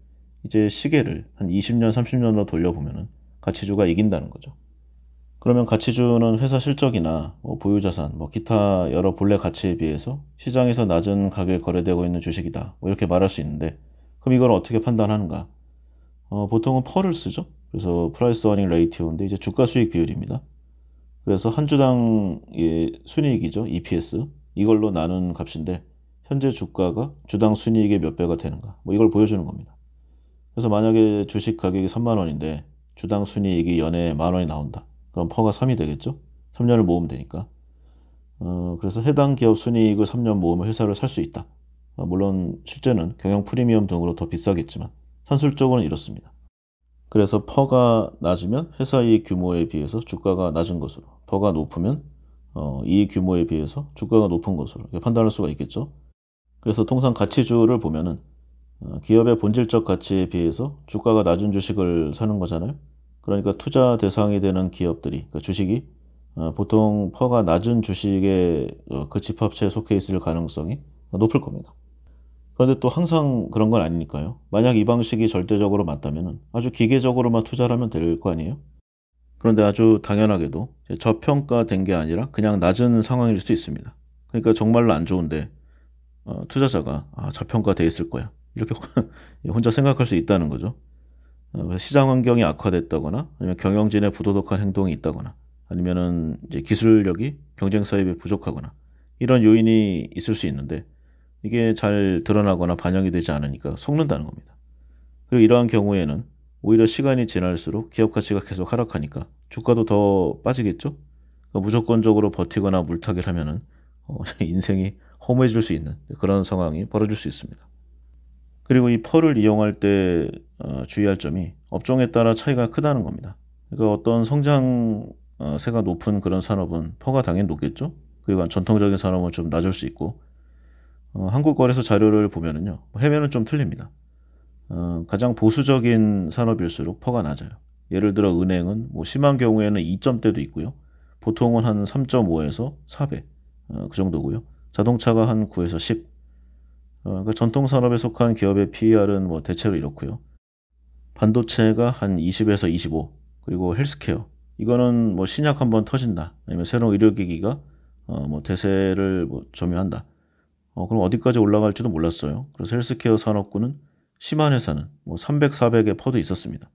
이제 시계를 한 20년, 30년으로 돌려보면은 가치주가 이긴다는 거죠. 그러면 가치주는 회사 실적이나 뭐 보유자산, 뭐 기타 여러 본래 가치에 비해서 시장에서 낮은 가격에 거래되고 있는 주식이다. 뭐 이렇게 말할 수 있는데 그럼 이걸 어떻게 판단하는가? 보통은 펄을 쓰죠. 그래서 프라이스 어닝 레이티오인데 이제 주가 수익 비율입니다. 그래서 한 주당의 순이익이죠. EPS. 이걸로 나눈 값인데 현재 주가가 주당 순이익의 몇 배가 되는가. 뭐 이걸 보여주는 겁니다. 그래서 만약에 주식 가격이 3만 원인데 주당 순이익이 연에 만 원이 나온다. 그럼 퍼가 3이 되겠죠. 3년을 모으면 되니까. 그래서 해당 기업 순이익을 3년 모으면 회사를 살 수 있다. 물론 실제는 경영 프리미엄 등으로 더 비싸겠지만 산술적으로는 이렇습니다. 그래서 퍼가 낮으면 회사 이익 규모에 비해서 주가가 낮은 것으로, 퍼가 높으면 이익 규모에 비해서 주가가 높은 것으로 판단할 수가 있겠죠. 그래서 통상 가치주를 보면은 기업의 본질적 가치에 비해서 주가가 낮은 주식을 사는 거잖아요. 그러니까 투자 대상이 되는 기업들이, 그러니까 주식이 보통 퍼가 낮은 주식의 그 집합체에 속해 있을 가능성이 높을 겁니다. 그런데 또 항상 그런 건 아니니까요. 만약 이 방식이 절대적으로 맞다면 아주 기계적으로만 투자를 하면 될 거 아니에요. 그런데 아주 당연하게도 저평가된 게 아니라 그냥 낮은 상황일 수도 있습니다. 그러니까 정말로 안 좋은데 투자자가 저평가돼 있을 거야. 이렇게 혼자 생각할 수 있다는 거죠. 시장 환경이 악화됐다거나 아니면 경영진의 부도덕한 행동이 있다거나 아니면은 이제 기술력이 경쟁사에 비해 부족하거나 이런 요인이 있을 수 있는데 이게 잘 드러나거나 반영이 되지 않으니까 속는다는 겁니다. 그리고 이러한 경우에는 오히려 시간이 지날수록 기업 가치가 계속 하락하니까 주가도 더 빠지겠죠? 그러니까 무조건적으로 버티거나 물타기를 하면은 인생이 허무해질 수 있는 그런 상황이 벌어질 수 있습니다. 그리고 이 펄을 이용할 때 주의할 점이 업종에 따라 차이가 크다는 겁니다. 그러니까 어떤 성장세가 높은 그런 산업은 펄가 당연히 높겠죠? 그리고 전통적인 산업은 좀 낮을 수 있고 한국거래소 자료를 보면은요. 해외는 좀 틀립니다. 가장 보수적인 산업일수록 퍼가 낮아요. 예를 들어 은행은 뭐 심한 경우에는 2점대도 있고요. 보통은 한 3.5에서 4배 그 정도고요. 자동차가 한 9에서 10. 그 전통 산업에 속한 기업의 PER은 뭐 대체로 이렇고요. 반도체가 한 20에서 25. 그리고 헬스케어. 이거는 뭐 신약 한번 터진다. 아니면 새로운 의료기기가 뭐 대세를 뭐 점유한다. 그럼 어디까지 올라갈지도 몰랐어요. 그래서 헬스케어 산업군은 심한 회사는 뭐 300, 400의 퍼도 있었습니다.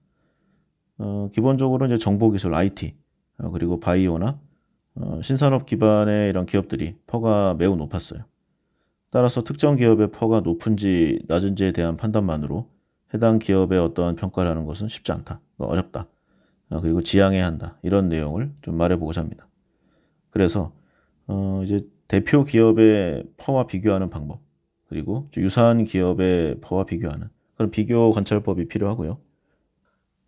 기본적으로 이제 정보기술 IT 그리고 바이오나 신산업 기반의 이런 기업들이 퍼가 매우 높았어요. 따라서 특정 기업의 퍼가 높은지 낮은지에 대한 판단만으로 해당 기업의 어떠한 평가를 하는 것은 쉽지 않다. 어렵다. 그리고 지양해야 한다. 이런 내용을 좀 말해보고자 합니다. 그래서 이제 대표 기업의 퍼와 비교하는 방법, 그리고 유사한 기업의 퍼와 비교하는 그런 비교 관찰법이 필요하고요.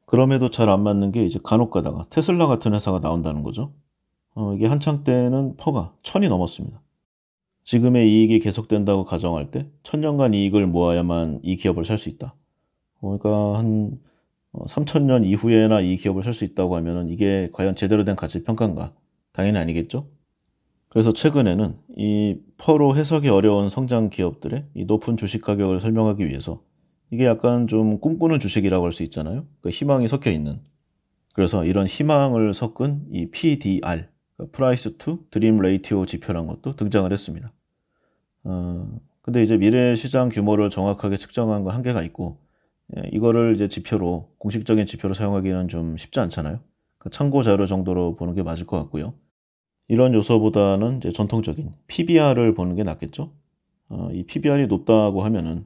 그럼에도 잘 안 맞는 게 이제 간혹 가다가 테슬라 같은 회사가 나온다는 거죠. 이게 한창 때는 퍼가 1000이 넘었습니다. 지금의 이익이 계속된다고 가정할 때 1000년간 이익을 모아야만 이 기업을 살 수 있다. 그러니까 한 3000년 이후에나 이 기업을 살 수 있다고 하면은 이게 과연 제대로 된 가치 평가인가? 당연히 아니겠죠? 그래서 최근에는 이 퍼로 해석이 어려운 성장 기업들의 이 높은 주식 가격을 설명하기 위해서 이게 약간 좀 꿈꾸는 주식이라고 할 수 있잖아요. 그 희망이 섞여 있는. 그래서 이런 희망을 섞은 이 PDR, Price to Dream Ratio 지표란 것도 등장을 했습니다. 근데 이제 미래 시장 규모를 정확하게 측정한 건 한계가 있고, 이거를 이제 지표로, 공식적인 지표로 사용하기는 좀 쉽지 않잖아요. 참고 자료 정도로 보는 게 맞을 것 같고요. 이런 요소보다는 이제 전통적인 PBR을 보는 게 낫겠죠. 이 PBR이 높다고 하면은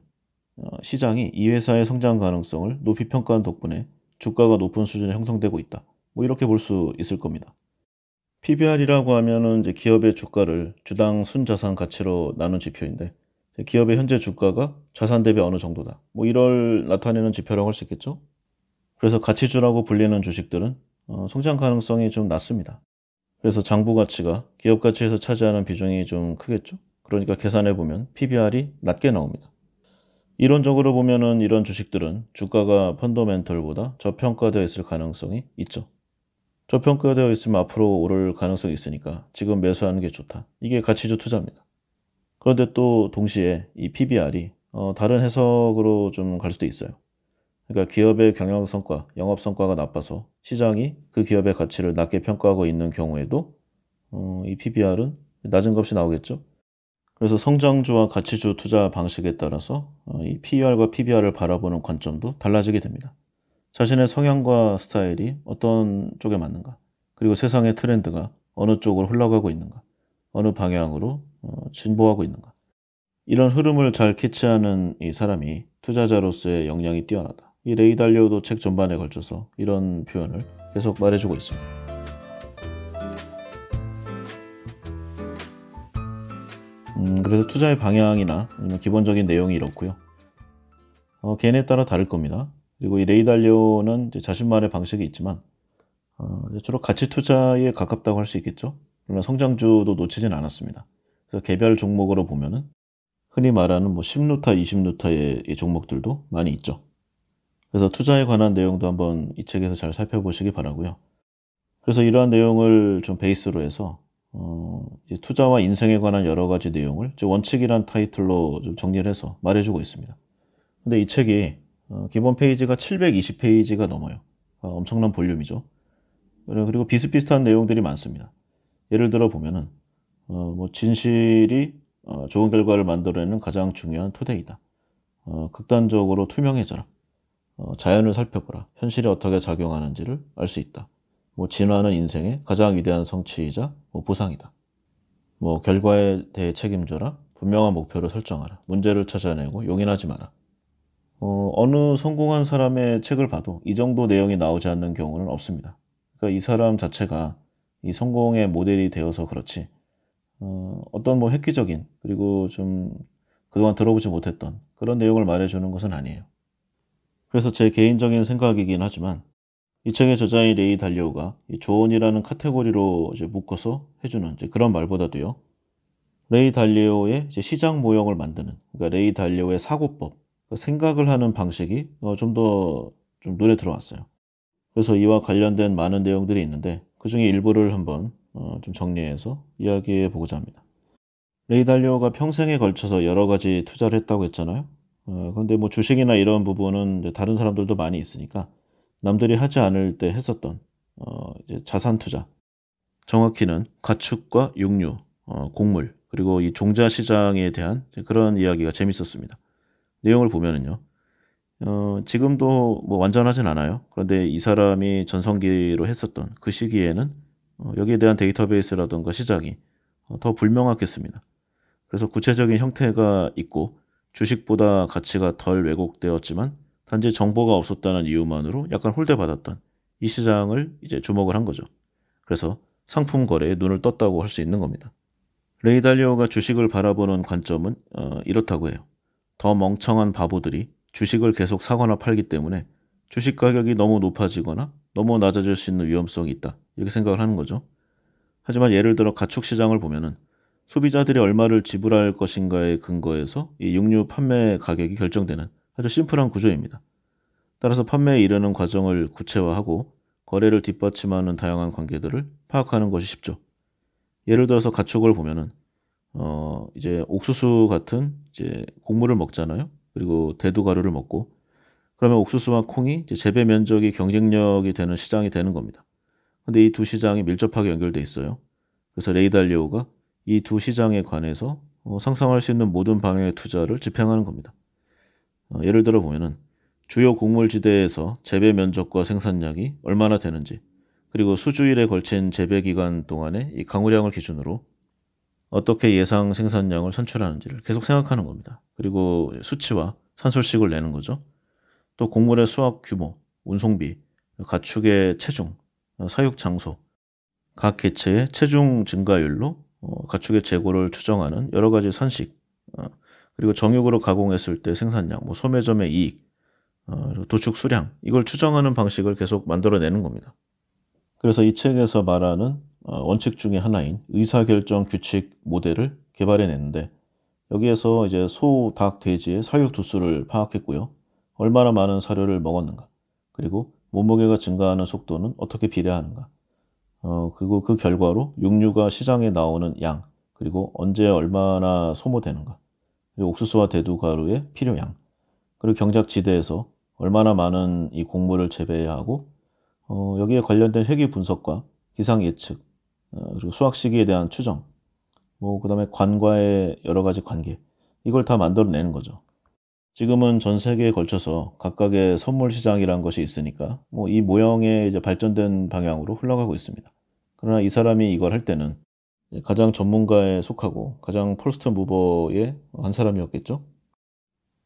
시장이 이 회사의 성장 가능성을 높이 평가한 덕분에 주가가 높은 수준에 형성되고 있다. 뭐 이렇게 볼 수 있을 겁니다. PBR이라고 하면은 이제 기업의 주가를 주당 순자산 가치로 나눈 지표인데 기업의 현재 주가가 자산 대비 어느 정도다. 뭐 이걸 나타내는 지표라고 할 수 있겠죠. 그래서 가치주라고 불리는 주식들은 성장 가능성이 좀 낮습니다. 그래서 장부 가치가 기업 가치에서 차지하는 비중이 좀 크겠죠. 그러니까 계산해 보면 PBR이 낮게 나옵니다. 이론적으로 보면은 이런 주식들은 주가가 펀더멘털보다 저평가되어 있을 가능성이 있죠. 저평가되어 있으면 앞으로 오를 가능성이 있으니까 지금 매수하는 게 좋다. 이게 가치주 투자입니다. 그런데 또 동시에 이 PBR이 다른 해석으로 좀 갈 수도 있어요. 그러니까 기업의 경영 성과, 영업 성과가 나빠서 시장이 그 기업의 가치를 낮게 평가하고 있는 경우에도 이 PBR은 낮은 값이 나오겠죠. 그래서 성장주와 가치주 투자 방식에 따라서 이 PER과 PBR을 바라보는 관점도 달라지게 됩니다. 자신의 성향과 스타일이 어떤 쪽에 맞는가, 그리고 세상의 트렌드가 어느 쪽으로 흘러가고 있는가, 어느 방향으로 진보하고 있는가. 이런 흐름을 잘 캐치하는 이 사람이 투자자로서의 역량이 뛰어나다. 이 레이 달리오도 책 전반에 걸쳐서 이런 표현을 계속 말해주고 있습니다. 그래서 투자의 방향이나 아니면 기본적인 내용이 이렇고요. 개인에 따라 다를 겁니다. 그리고 이 레이 달리오는 이제 자신만의 방식이 있지만 주로 가치 투자에 가깝다고 할 수 있겠죠. 그러나 성장주도 놓치진 않았습니다. 그래서 개별 종목으로 보면은 흔히 말하는 뭐 10루타, 20루타의 종목들도 많이 있죠. 그래서 투자에 관한 내용도 한번 이 책에서 잘 살펴보시기 바라고요. 그래서 이러한 내용을 좀 베이스로 해서 이제 투자와 인생에 관한 여러 가지 내용을 원칙이란 타이틀로 좀 정리를 해서 말해주고 있습니다. 근데 이 책이 기본 페이지가 720페이지가 넘어요. 엄청난 볼륨이죠. 그리고 비슷비슷한 내용들이 많습니다. 예를 들어 보면은 뭐 진실이 좋은 결과를 만들어내는 가장 중요한 토대이다. 극단적으로 투명해져라. 자연을 살펴보라. 현실이 어떻게 작용하는지를 알 수 있다. 뭐 진화는 인생의 가장 위대한 성취이자 뭐 보상이다. 뭐 결과에 대해 책임져라. 분명한 목표를 설정하라. 문제를 찾아내고 용인하지 마라. 어느 성공한 사람의 책을 봐도 이 정도 내용이 나오지 않는 경우는 없습니다. 그러니까 이 사람 자체가 이 성공의 모델이 되어서 그렇지 어떤 뭐 획기적인 그리고 좀 그동안 들어보지 못했던 그런 내용을 말해주는 것은 아니에요. 그래서 제 개인적인 생각이긴 하지만 이 책의 저자인 레이 달리오가 이 조언이라는 카테고리로 이제 묶어서 해주는 이제 그런 말보다도요. 레이 달리오의 이제 시장 모형을 만드는 그러니까 레이 달리오의 사고법, 생각을 하는 방식이 좀 더 좀 눈에 들어왔어요. 그래서 이와 관련된 많은 내용들이 있는데 그 중에 일부를 한번 좀 정리해서 이야기해 보고자 합니다. 레이 달리오가 평생에 걸쳐서 여러 가지 투자를 했다고 했잖아요. 그런데 뭐 주식이나 이런 부분은 이제 다른 사람들도 많이 있으니까 남들이 하지 않을 때 했었던 이제 자산 투자, 정확히는 가축과 육류, 곡물, 그리고 이 종자 시장에 대한 그런 이야기가 재밌었습니다. 내용을 보면은요. 지금도 뭐 완전하진 않아요. 그런데 이 사람이 전성기로 했었던 그 시기에는 여기에 대한 데이터베이스라든가 시장이 더 불명확했습니다. 그래서 구체적인 형태가 있고 주식보다 가치가 덜 왜곡되었지만 단지 정보가 없었다는 이유만으로 약간 홀대받았던 이 시장을 이제 주목을 한 거죠. 그래서 상품 거래에 눈을 떴다고 할 수 있는 겁니다. 레이 달리오가 주식을 바라보는 관점은 이렇다고 해요. 더 멍청한 바보들이 주식을 계속 사거나 팔기 때문에 주식 가격이 너무 높아지거나 너무 낮아질 수 있는 위험성이 있다. 이렇게 생각을 하는 거죠. 하지만 예를 들어 가축 시장을 보면은 소비자들이 얼마를 지불할 것인가에 근거해서 이 육류 판매 가격이 결정되는 아주 심플한 구조입니다. 따라서 판매에 이르는 과정을 구체화하고 거래를 뒷받침하는 다양한 관계들을 파악하는 것이 쉽죠. 예를 들어서 가축을 보면은 이제 옥수수 같은 이제 곡물을 먹잖아요. 그리고 대두 가루를 먹고 그러면 옥수수와 콩이 이제 재배 면적이 경쟁력이 되는 시장이 되는 겁니다. 근데 이 두 시장이 밀접하게 연결돼 있어요. 그래서 레이 달리오가 이 두 시장에 관해서 상상할 수 있는 모든 방향의 투자를 집행하는 겁니다. 예를 들어 보면은 주요 곡물지대에서 재배 면적과 생산량이 얼마나 되는지, 그리고 수주일에 걸친 재배 기간 동안의 이 강우량을 기준으로 어떻게 예상 생산량을 산출하는지를 계속 생각하는 겁니다. 그리고 수치와 산술식을 내는 거죠. 또 곡물의 수확 규모, 운송비, 가축의 체중, 사육 장소, 각 개체의 체중 증가율로 가축의 재고를 추정하는 여러 가지 산식, 그리고 정육으로 가공했을 때 생산량, 뭐 소매점의 이익, 그리고 도축 수량, 이걸 추정하는 방식을 계속 만들어내는 겁니다. 그래서 이 책에서 말하는 원칙 중에 하나인 의사결정 규칙 모델을 개발해냈는데 여기에서 이제 소, 닭, 돼지의 사육 두수를 파악했고요. 얼마나 많은 사료를 먹었는가, 그리고 몸무게가 증가하는 속도는 어떻게 비례하는가, 그리고 그 결과로 육류가 시장에 나오는 양, 그리고 언제 얼마나 소모되는가, 그리고 옥수수와 대두 가루의 필요량, 그리고 경작 지대에서 얼마나 많은 이 곡물을 재배해야 하고 여기에 관련된 회귀 분석과 기상 예측, 그리고 수확 시기에 대한 추정, 뭐 그다음에 관과의 여러 가지 관계, 이걸 다 만들어내는 거죠. 지금은 전 세계에 걸쳐서 각각의 선물 시장이란 것이 있으니까 뭐 이 모형의 이제 발전된 방향으로 흘러가고 있습니다. 그러나 이 사람이 이걸 할 때는 가장 전문가에 속하고 가장 퍼스트 무버의 한 사람이었겠죠.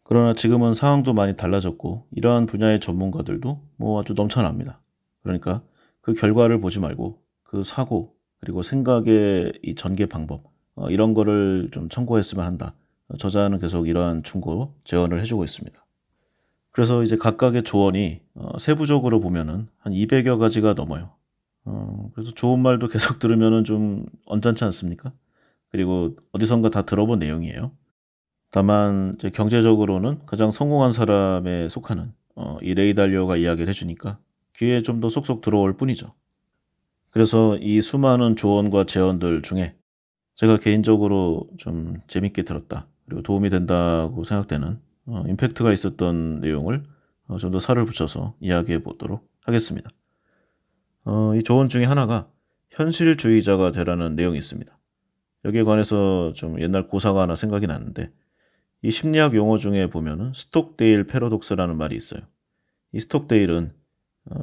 그러나 지금은 상황도 많이 달라졌고 이러한 분야의 전문가들도 뭐 아주 넘쳐납니다. 그러니까 그 결과를 보지 말고 그 사고, 그리고 생각의 이 전개 방법, 이런 거를 좀 참고했으면 한다. 저자는 계속 이러한 충고, 제언을 해주고 있습니다. 그래서 이제 각각의 조언이 세부적으로 보면은 한 200여 가지가 넘어요. 그래서 좋은 말도 계속 들으면은 좀 언짢지 않습니까? 그리고 어디선가 다 들어본 내용이에요. 다만 이제 경제적으로는 가장 성공한 사람에 속하는 이 레이 달리오가 이야기를 해주니까 귀에 좀 더 쏙쏙 들어올 뿐이죠. 그래서 이 수많은 조언과 제언들 중에 제가 개인적으로 좀 재밌게 들었다, 그리고 도움이 된다고 생각되는 임팩트가 있었던 내용을 좀 더 살을 붙여서 이야기해 보도록 하겠습니다. 이 조언 중에 하나가 현실주의자가 되라는 내용이 있습니다. 여기에 관해서 좀 옛날 고사가 하나 생각이 나는데 이 심리학 용어 중에 보면은 스톡데일 패러독스라는 말이 있어요. 이 스톡데일은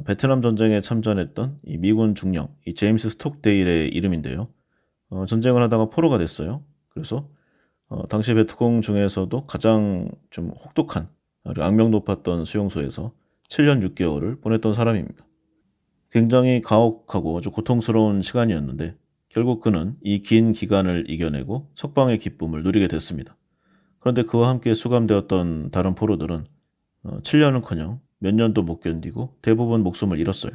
베트남 전쟁에 참전했던 이 미군 중령 이 제임스 스톡데일의 이름인데요. 전쟁을 하다가 포로가 됐어요. 그래서 당시 베트콩 중에서도 가장 좀 혹독한, 그리고 악명 높았던 수용소에서 7년 6개월을 보냈던 사람입니다. 굉장히 가혹하고 아주 고통스러운 시간이었는데 결국 그는 이 긴 기간을 이겨내고 석방의 기쁨을 누리게 됐습니다. 그런데 그와 함께 수감되었던 다른 포로들은 7년은커녕 몇 년도 못 견디고 대부분 목숨을 잃었어요.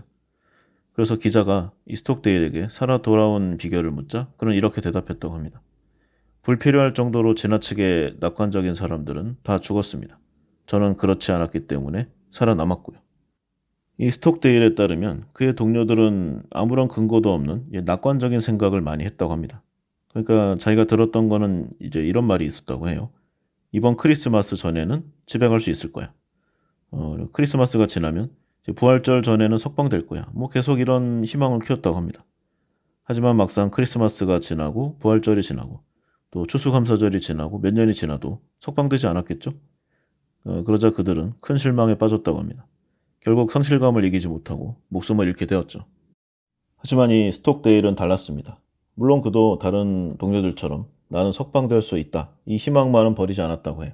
그래서 기자가 이 스톡데일에게 살아 돌아온 비결을 묻자 그는 이렇게 대답했다고 합니다. 불필요할 정도로 지나치게 낙관적인 사람들은 다 죽었습니다. 저는 그렇지 않았기 때문에 살아남았고요. 이 스톡데일에 따르면 그의 동료들은 아무런 근거도 없는 낙관적인 생각을 많이 했다고 합니다. 그러니까 자기가 들었던 거는 이제 이런 말이 있었다고 해요. 이번 크리스마스 전에는 집에 갈 수 있을 거야. 크리스마스가 지나면 이제 부활절 전에는 석방될 거야. 뭐 계속 이런 희망을 키웠다고 합니다. 하지만 막상 크리스마스가 지나고 부활절이 지나고 또 추수감사절이 지나고 몇 년이 지나도 석방되지 않았겠죠? 그러자 그들은 큰 실망에 빠졌다고 합니다. 결국 상실감을 이기지 못하고 목숨을 잃게 되었죠. 하지만 이 스톡데일은 달랐습니다. 물론 그도 다른 동료들처럼 나는 석방될 수 있다. 이 희망만은 버리지 않았다고 해요.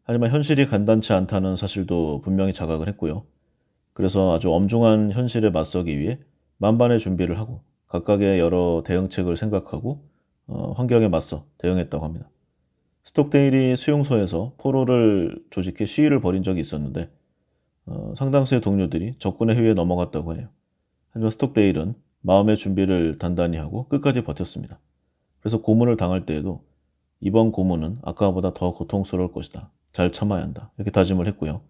하지만 현실이 간단치 않다는 사실도 분명히 자각을 했고요. 그래서 아주 엄중한 현실에 맞서기 위해 만반의 준비를 하고 각각의 여러 대응책을 생각하고 환경에 맞서 대응했다고 합니다. 스톡데일이 수용소에서 포로를 조직해 시위를 벌인 적이 있었는데 상당수의 동료들이 적군의 회유에 넘어갔다고 해요. 하지만 스톡데일은 마음의 준비를 단단히 하고 끝까지 버텼습니다. 그래서 고문을 당할 때에도 이번 고문은 아까보다 더 고통스러울 것이다. 잘 참아야 한다. 이렇게 다짐을 했고요.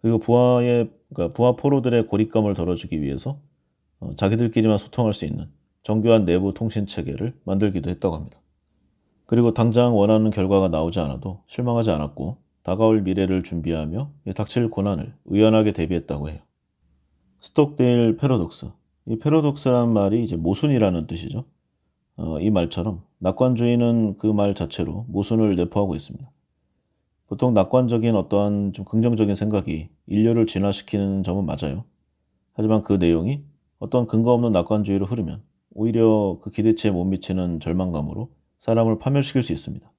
그리고 그러니까 부하 포로들의 고립감을 덜어주기 위해서 자기들끼리만 소통할 수 있는 정교한 내부 통신 체계를 만들기도 했다고 합니다. 그리고 당장 원하는 결과가 나오지 않아도 실망하지 않았고 다가올 미래를 준비하며 닥칠 고난을 의연하게 대비했다고 해요. 스톡데일 패러독스. 이 패러독스란 말이 이제 모순이라는 뜻이죠. 이 말처럼 낙관주의는 그 말 자체로 모순을 내포하고 있습니다. 보통 낙관적인 어떠한 좀 긍정적인 생각이 인류를 진화시키는 점은 맞아요. 하지만 그 내용이 어떤 근거 없는 낙관주의로 흐르면 오히려 그 기대치에 못 미치는 절망감으로 사람을 파멸시킬 수 있습니다.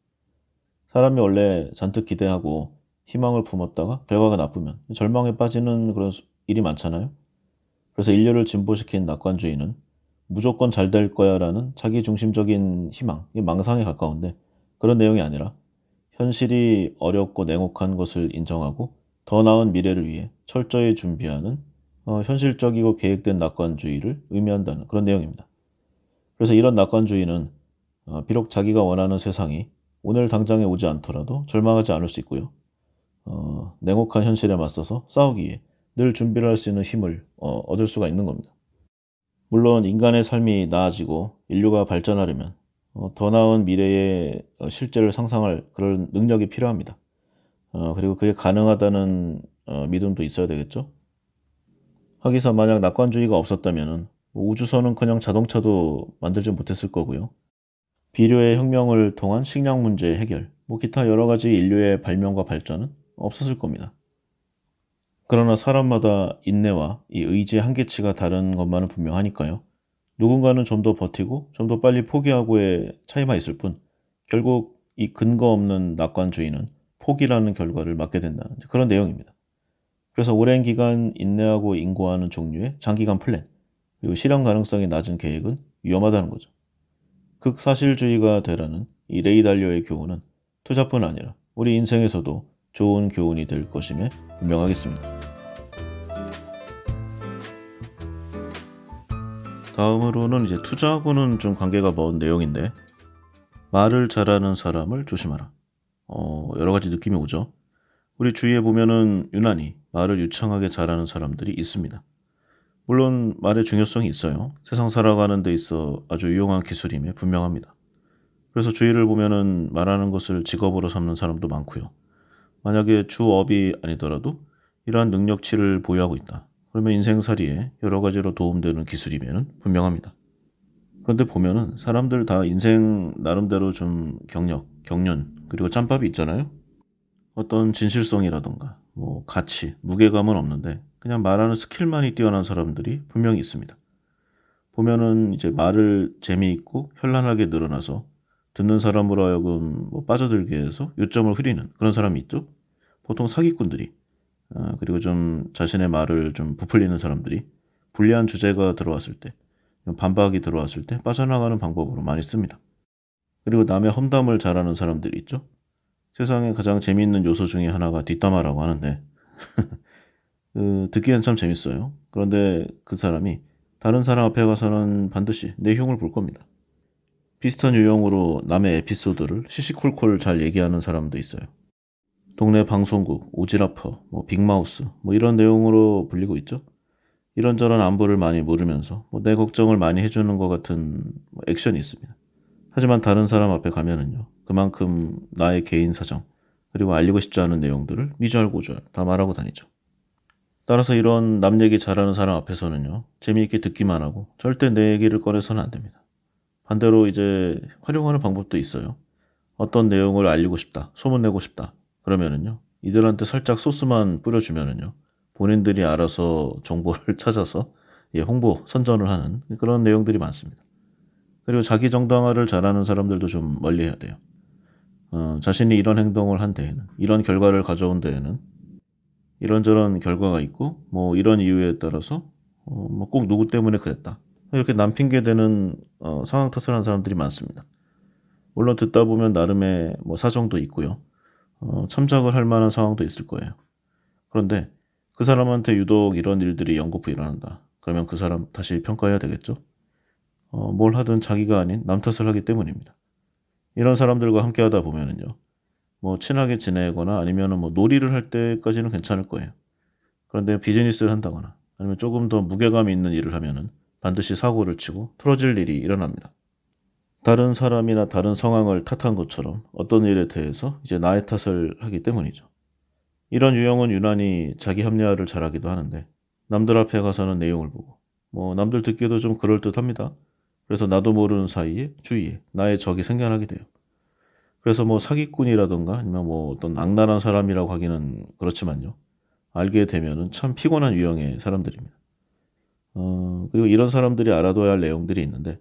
사람이 원래 잔뜩 기대하고 희망을 품었다가 결과가 나쁘면 절망에 빠지는 그런 일이 많잖아요. 그래서 인류를 진보시킨 낙관주의는 무조건 잘 될 거야 라는 자기중심적인 희망, 망상에 가까운데 그런 내용이 아니라 현실이 어렵고 냉혹한 것을 인정하고 더 나은 미래를 위해 철저히 준비하는 현실적이고 계획된 낙관주의를 의미한다는 그런 내용입니다. 그래서 이런 낙관주의는 비록 자기가 원하는 세상이 오늘 당장에 오지 않더라도 절망하지 않을 수 있고요. 냉혹한 현실에 맞서서 싸우기 위해 늘 준비를 할 수 있는 힘을 얻을 수가 있는 겁니다. 물론 인간의 삶이 나아지고 인류가 발전하려면 더 나은 미래의 실제를 상상할 그런 능력이 필요합니다. 그리고 그게 가능하다는 믿음도 있어야 되겠죠. 하기사 만약 낙관주의가 없었다면 우주선은 그냥 자동차도 만들지 못했을 거고요. 비료의 혁명을 통한 식량 문제 해결, 기타 여러 가지 인류의 발명과 발전은 없었을 겁니다. 그러나 사람마다 인내와 이 의지의 한계치가 다른 것만은 분명하니까요. 누군가는 좀 더 버티고 좀 더 빨리 포기하고의 차이만 있을 뿐 결국 이 근거 없는 낙관주의는 포기라는 결과를 맞게 된다는 그런 내용입니다. 그래서 오랜 기간 인내하고 인고하는 종류의 장기간 플랜, 그리고 실현 가능성이 낮은 계획은 위험하다는 거죠. 극사실주의가 되라는 이 레이 달리오의 교훈은 투자뿐 아니라 우리 인생에서도 좋은 교훈이 될 것임에 분명하겠습니다. 다음으로는 이제 투자하고는 좀 관계가 먼 내용인데 말을 잘하는 사람을 조심하라. 여러 가지 느낌이 오죠. 우리 주위에 보면은 유난히 말을 유창하게 잘하는 사람들이 있습니다. 물론 말의 중요성이 있어요. 세상 살아가는 데 있어 아주 유용한 기술임에 분명합니다. 그래서 주위를 보면은 말하는 것을 직업으로 삼는 사람도 많고요. 만약에 주업이 아니더라도 이러한 능력치를 보유하고 있다. 그러면 인생살이에 여러 가지로 도움되는 기술이면 분명합니다. 그런데 보면은 사람들 다 인생 나름대로 좀 경력, 경륜, 그리고 짬밥이 있잖아요. 어떤 진실성이라던가 가치, 무게감은 없는데 그냥 말하는 스킬만이 뛰어난 사람들이 분명히 있습니다. 보면은 이제 말을 재미있고 현란하게 늘어나서 듣는 사람으로 하여금 빠져들게 해서 요점을 흐리는 그런 사람이 있죠. 보통 사기꾼들이 그리고 좀 자신의 말을 좀 부풀리는 사람들이 불리한 주제가 들어왔을 때 반박이 들어왔을 때 빠져나가는 방법으로 많이 씁니다. 그리고 남의 험담을 잘하는 사람들이 있죠. 세상에 가장 재미있는 요소 중에 하나가 뒷담화라고 하는데 듣기엔 참 재밌어요. 그런데 그 사람이 다른 사람 앞에 가서는 반드시 내 흉을 볼 겁니다. 비슷한 유형으로 남의 에피소드를 시시콜콜 잘 얘기하는 사람도 있어요. 동네 방송국, 오지라퍼, 빅마우스 이런 내용으로 불리고 있죠. 이런저런 안부를 많이 물으면서 내 걱정을 많이 해주는 것 같은 액션이 있습니다. 하지만 다른 사람 앞에 가면은요. 그만큼 나의 개인 사정, 그리고 알리고 싶지 않은 내용들을 미주알고주알 다 말하고 다니죠. 따라서 이런 남 얘기 잘하는 사람 앞에서는요. 재미있게 듣기만 하고 절대 내 얘기를 꺼내서는 안 됩니다. 반대로 이제 활용하는 방법도 있어요. 어떤 내용을 알리고 싶다, 소문내고 싶다. 그러면은요. 이들한테 살짝 소스만 뿌려주면은요. 본인들이 알아서 정보를 찾아서 홍보, 선전을 하는 그런 내용들이 많습니다. 그리고 자기 정당화를 잘하는 사람들도 좀 멀리해야 돼요. 자신이 이런 행동을 한 데에는, 이런 결과를 가져온 데에는 이런저런 결과가 있고 이런 이유에 따라서 뭐 꼭 누구 때문에 그랬다. 이렇게 남 핑계 대는 상황 탓을 하는 사람들이 많습니다. 물론 듣다 보면 나름의 사정도 있고요. 참작을 할 만한 상황도 있을 거예요. 그런데 그 사람한테 유독 이런 일들이 연거푸 일어난다. 그러면 그 사람 다시 평가해야 되겠죠? 뭘 하든 자기가 아닌 남 탓을 하기 때문입니다. 이런 사람들과 함께 하다 보면은요. 친하게 지내거나 아니면은 놀이를 할 때까지는 괜찮을 거예요. 그런데 비즈니스를 한다거나 아니면 조금 더 무게감 있는 일을 하면은 반드시 사고를 치고 틀어질 일이 일어납니다. 다른 사람이나 다른 상황을 탓한 것처럼 어떤 일에 대해서 이제 나의 탓을 하기 때문이죠. 이런 유형은 유난히 자기 합리화를 잘하기도 하는데 남들 앞에 가서는 내용을 보고 남들 듣기도 좀 그럴듯합니다. 그래서 나도 모르는 사이에 주위에 나의 적이 생겨나게 돼요. 그래서 사기꾼이라던가 아니면 어떤 악랄한 사람이라고 하기는 그렇지만요. 알게 되면은 참 피곤한 유형의 사람들입니다. 그리고 이런 사람들이 알아둬야 할 내용들이 있는데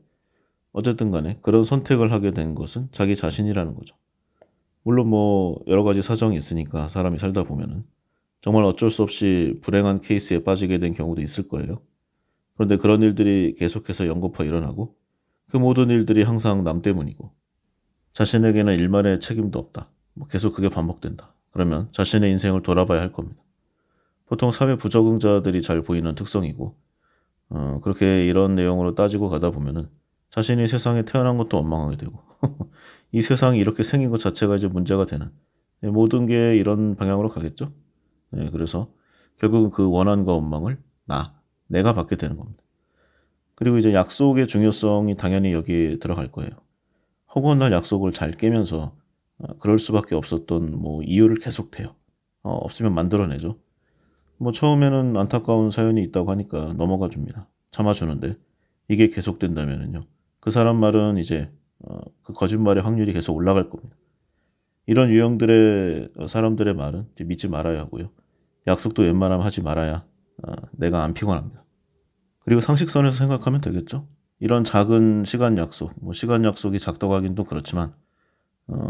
어쨌든 간에 그런 선택을 하게 된 것은 자기 자신이라는 거죠. 물론 여러 가지 사정이 있으니까 사람이 살다 보면은 정말 어쩔 수 없이 불행한 케이스에 빠지게 된 경우도 있을 거예요. 그런데 그런 일들이 계속해서 연거푸 일어나고 그 모든 일들이 항상 남 때문이고 자신에게는 일말의 책임도 없다. 계속 그게 반복된다. 그러면 자신의 인생을 돌아봐야 할 겁니다. 보통 사회 부적응자들이 잘 보이는 특성이고 그렇게 이런 내용으로 따지고 가다 보면은 자신이 세상에 태어난 것도 원망하게 되고 이 세상이 이렇게 생긴 것 자체가 이제 문제가 되는 모든 게 이런 방향으로 가겠죠. 그래서 결국은 그 원한과 원망을 내가 받게 되는 겁니다. 그리고 이제 약속의 중요성이 당연히 여기에 들어갈 거예요. 허구한 약속을 잘 깨면서 그럴 수밖에 없었던 이유를 계속 대요. 없으면 만들어내죠. 처음에는 안타까운 사연이 있다고 하니까 넘어가 줍니다. 참아주는데 이게 계속된다면은요. 그 사람 말은 이제 그 거짓말의 확률이 계속 올라갈 겁니다. 이런 유형들의 사람들의 말은 이제 믿지 말아야 하고요. 약속도 웬만하면 하지 말아야 내가 안 피곤합니다. 그리고 상식선에서 생각하면 되겠죠. 이런 작은 시간 약속, 시간 약속이 작다고 하긴 또 그렇지만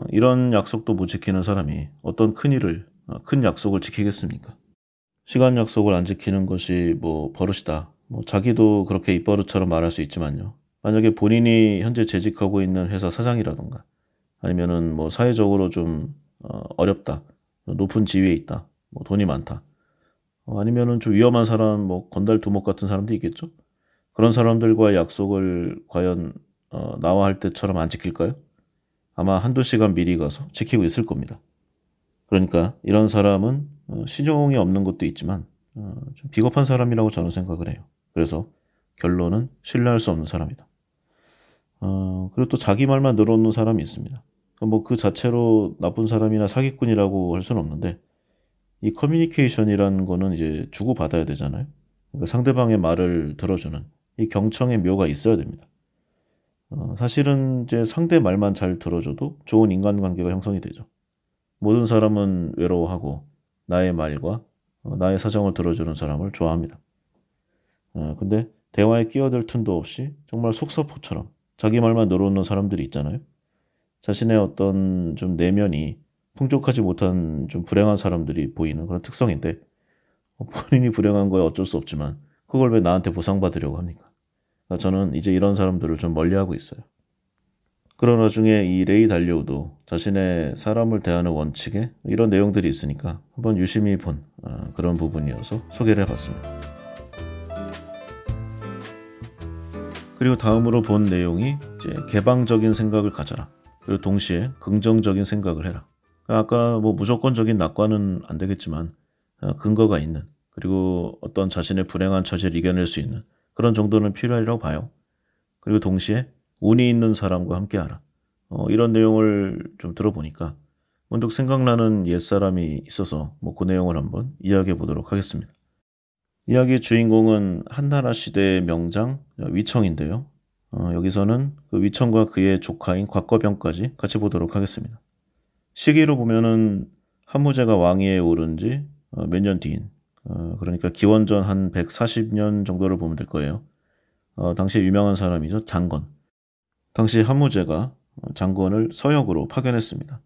이런 약속도 못 지키는 사람이 어떤 큰 약속을 지키겠습니까? 시간 약속을 안 지키는 것이 버릇이다. 자기도 그렇게 입버릇처럼 말할 수 있지만요. 만약에 본인이 현재 재직하고 있는 회사 사장이라던가 아니면은 사회적으로 좀 어렵다. 높은 지위에 있다. 돈이 많다. 아니면은 좀 위험한 사람, 건달 두목 같은 사람도 있겠죠? 그런 사람들과의 약속을 과연 나와 할 때처럼 안 지킬까요? 아마 한두 시간 미리 가서 지키고 있을 겁니다. 그러니까 이런 사람은 신용이 없는 것도 있지만 좀 비겁한 사람이라고 저는 생각을 해요. 그래서 결론은 신뢰할 수 없는 사람이다. 그리고 또 자기 말만 늘어놓는 사람이 있습니다. 그 자체로 나쁜 사람이나 사기꾼이라고 할 수는 없는데 이 커뮤니케이션이라는 거는 이제 주고받아야 되잖아요. 그러니까 상대방의 말을 들어주는 이 경청의 묘가 있어야 됩니다. 사실은 이제 상대 말만 잘 들어줘도 좋은 인간관계가 형성이 되죠. 모든 사람은 외로워하고 나의 말과 나의 사정을 들어주는 사람을 좋아합니다. 근데 대화에 끼어들 틈도 없이 정말 속사포처럼 자기 말만 늘어놓는 사람들이 있잖아요. 자신의 어떤 좀 내면이 풍족하지 못한 좀 불행한 사람들이 보이는 그런 특성인데 본인이 불행한 거야 어쩔 수 없지만 그걸 왜 나한테 보상받으려고 합니까? 저는 이제 이런 사람들을 좀 멀리하고 있어요. 그런 와중에 이 레이 달리오도 자신의 사람을 대하는 원칙에 이런 내용들이 있으니까 한번 유심히 본 그런 부분이어서 소개를 해봤습니다. 그리고 다음으로 본 내용이 이제 개방적인 생각을 가져라. 그리고 동시에 긍정적인 생각을 해라. 아까 무조건적인 낙관은 안 되겠지만 근거가 있는 그리고 어떤 자신의 불행한 처지를 이겨낼 수 있는 그런 정도는 필요하리라고 봐요. 그리고 동시에 운이 있는 사람과 함께하라. 이런 내용을 좀 들어보니까 문득 생각나는 옛사람이 있어서 뭐 그 내용을 한번 이야기해 보도록 하겠습니다. 이야기의 주인공은 한나라 시대의 명장 위청인데요. 여기서는 그 위청과 그의 조카인 곽거병까지 같이 보도록 하겠습니다. 시기로 보면은 한무제가 왕위에 오른 지 몇 년 뒤인 그러니까 기원전 한 140년 정도를 보면 될 거예요. 당시 유명한 사람이죠. 장건. 당시 한무제가 장건을 서역으로 파견했습니다.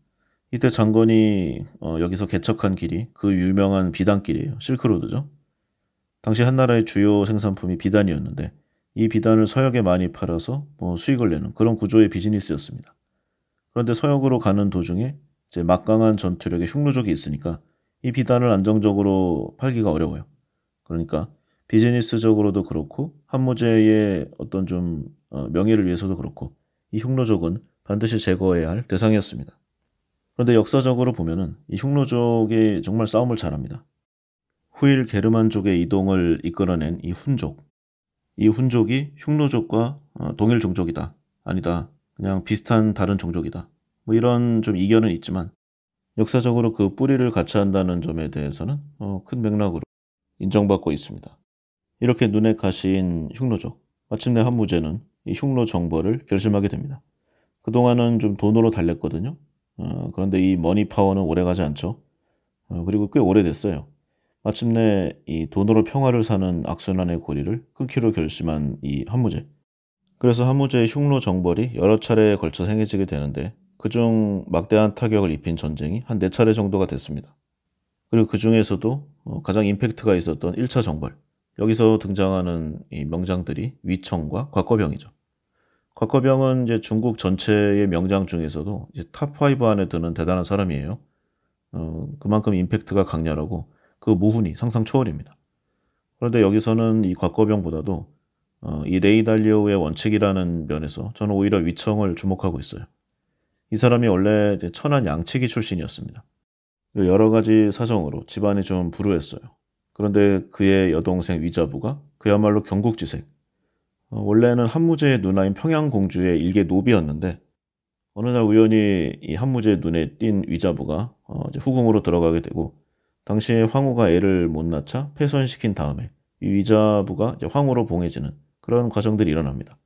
이때 장건이 여기서 개척한 길이 그 유명한 비단길이에요. 실크로드죠. 당시 한나라의 주요 생산품이 비단이었는데 이 비단을 서역에 많이 팔아서 수익을 내는 그런 구조의 비즈니스였습니다. 그런데 서역으로 가는 도중에 이제 막강한 전투력의 흉노족이 있으니까 이 비단을 안정적으로 팔기가 어려워요. 그러니까 비즈니스적으로도 그렇고 한무제의 어떤 좀 명예를 위해서도 그렇고 이 흉노족은 반드시 제거해야 할 대상이었습니다. 그런데 역사적으로 보면은 이 흉노족이 정말 싸움을 잘합니다. 후일 게르만족의 이동을 이끌어낸 이 훈족. 이 훈족이 흉노족과 동일 종족이다. 아니다. 그냥 비슷한 다른 종족이다. 뭐 이런 좀 이견은 있지만 역사적으로 그 뿌리를 같이 한다는 점에 대해서는 큰 맥락으로 인정받고 있습니다. 이렇게 눈에 가시인 흉노족. 마침내 한무제는 이 흉노 정벌을 결심하게 됩니다. 그동안은 좀 돈으로 달랬거든요. 그런데 이 머니 파워는 오래가지 않죠. 그리고 꽤 오래됐어요. 마침내 이 돈으로 평화를 사는 악순환의 고리를 끊기로 결심한 이 한무제. 그래서 한무제의 흉노 정벌이 여러 차례에 걸쳐 행해지게 되는데 그중 막대한 타격을 입힌 전쟁이 한 4차례 정도가 됐습니다. 그리고 그 중에서도 가장 임팩트가 있었던 1차 정벌. 여기서 등장하는 이 명장들이 위청과 곽거병이죠. 곽거병은 이제 중국 전체의 명장 중에서도 이제 탑5 안에 드는 대단한 사람이에요. 그만큼 임팩트가 강렬하고 그 무훈이 상상 초월입니다. 그런데 여기서는 이 곽거병보다도 이 레이 달리오의 원칙이라는 면에서 저는 오히려 위청을 주목하고 있어요. 이 사람이 원래 이제 천한 양치기 출신이었습니다. 여러 가지 사정으로 집안이 좀 불우했어요. 그런데 그의 여동생 위자부가 그야말로 경국지색. 원래는 한무제의 누나인 평양공주의 일개 노비였는데 어느 날 우연히 이 한무제의 눈에 띈 위자부가 이제 후궁으로 들어가게 되고 당시에 황후가 애를 못 낳자 폐선시킨 다음에 이 위자부가 이제 황후로 봉해지는 그런 과정들이 일어납니다.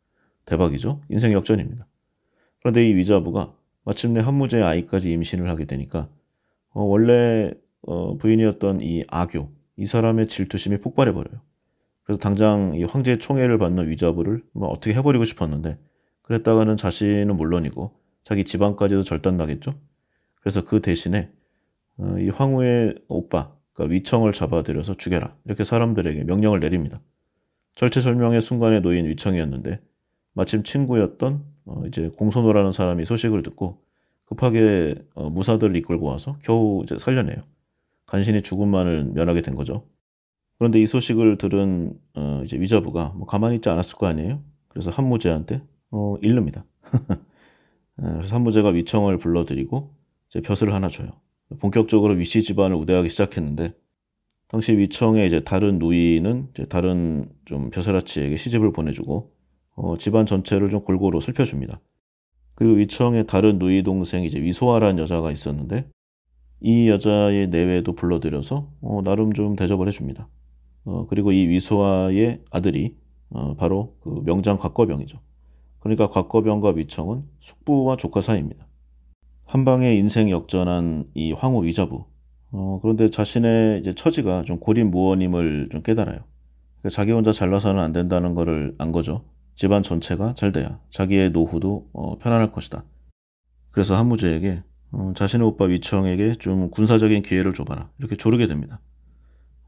대박이죠? 인생 역전입니다. 그런데 이 위자부가 마침내 한무제의 아이까지 임신을 하게 되니까 원래 부인이었던 이 아교, 이 사람의 질투심이 폭발해버려요. 그래서 당장 이 황제의 총애를 받는 위자부를 뭐 어떻게 해버리고 싶었는데 그랬다가는 자신은 물론이고 자기 집안까지도 절단나겠죠. 그래서 그 대신에 이 황후의 오빠, 그러니까 위청을 잡아들여서 죽여라. 이렇게 사람들에게 명령을 내립니다. 절체절명의 순간에 놓인 위청이었는데 마침 친구였던 이제 공손호라는 사람이 소식을 듣고 급하게 무사들을 이끌고 와서 겨우 이제 살려내요. 간신히 죽음만을 면하게 된 거죠. 그런데 이 소식을 들은 이제 위자부가 뭐 가만히 있지 않았을 거 아니에요. 그래서 한무제한테 일릅니다. 그래서 한무제가 위청을 불러들이고 이제 벼슬을 하나 줘요. 본격적으로 위씨 집안을 우대하기 시작했는데 당시 위청의 이제 다른 누이는 이제 다른 좀 벼슬아치에게 시집을 보내주고 집안 전체를 좀 골고루 살펴줍니다. 그리고 위청의 다른 누이 동생 이제 위소아라는 여자가 있었는데 이 여자의 내외도 불러들여서 나름 좀 대접을 해줍니다. 그리고 이 위소아의 아들이 바로 그 명장 곽거병이죠. 그러니까 곽거병과 위청은 숙부와 조카 사이입니다. 한 방에 인생 역전한 이 황후 위자부. 그런데 자신의 이제 처지가 좀 고립무원임을 좀 깨달아요. 그러니까 자기 혼자 잘나서는 안 된다는 거를 안 거죠. 집안 전체가 잘 돼야 자기의 노후도 편안할 것이다. 그래서 한무제에게 자신의 오빠 위청에게 좀 군사적인 기회를 줘봐라. 이렇게 조르게 됩니다.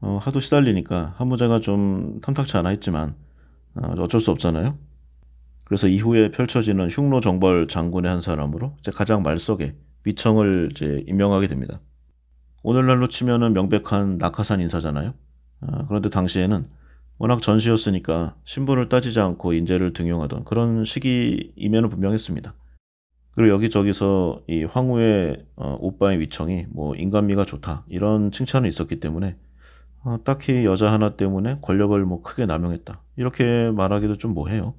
하도 시달리니까 한무제가 좀 탐탁치 않아 했지만 어쩔 수 없잖아요. 그래서 이후에 펼쳐지는 흉노 정벌 장군의 한 사람으로 이제 가장 말석에 위청을 이제 임명하게 됩니다. 오늘날로 치면은 명백한 낙하산 인사잖아요. 그런데 당시에는 워낙 전시였으니까 신분을 따지지 않고 인재를 등용하던 그런 시기임에는 분명했습니다. 그리고 여기저기서 이 황후의 오빠의 위청이 뭐 인간미가 좋다 이런 칭찬이 있었기 때문에 딱히 여자 하나 때문에 권력을 뭐 크게 남용했다. 이렇게 말하기도 좀 뭐해요.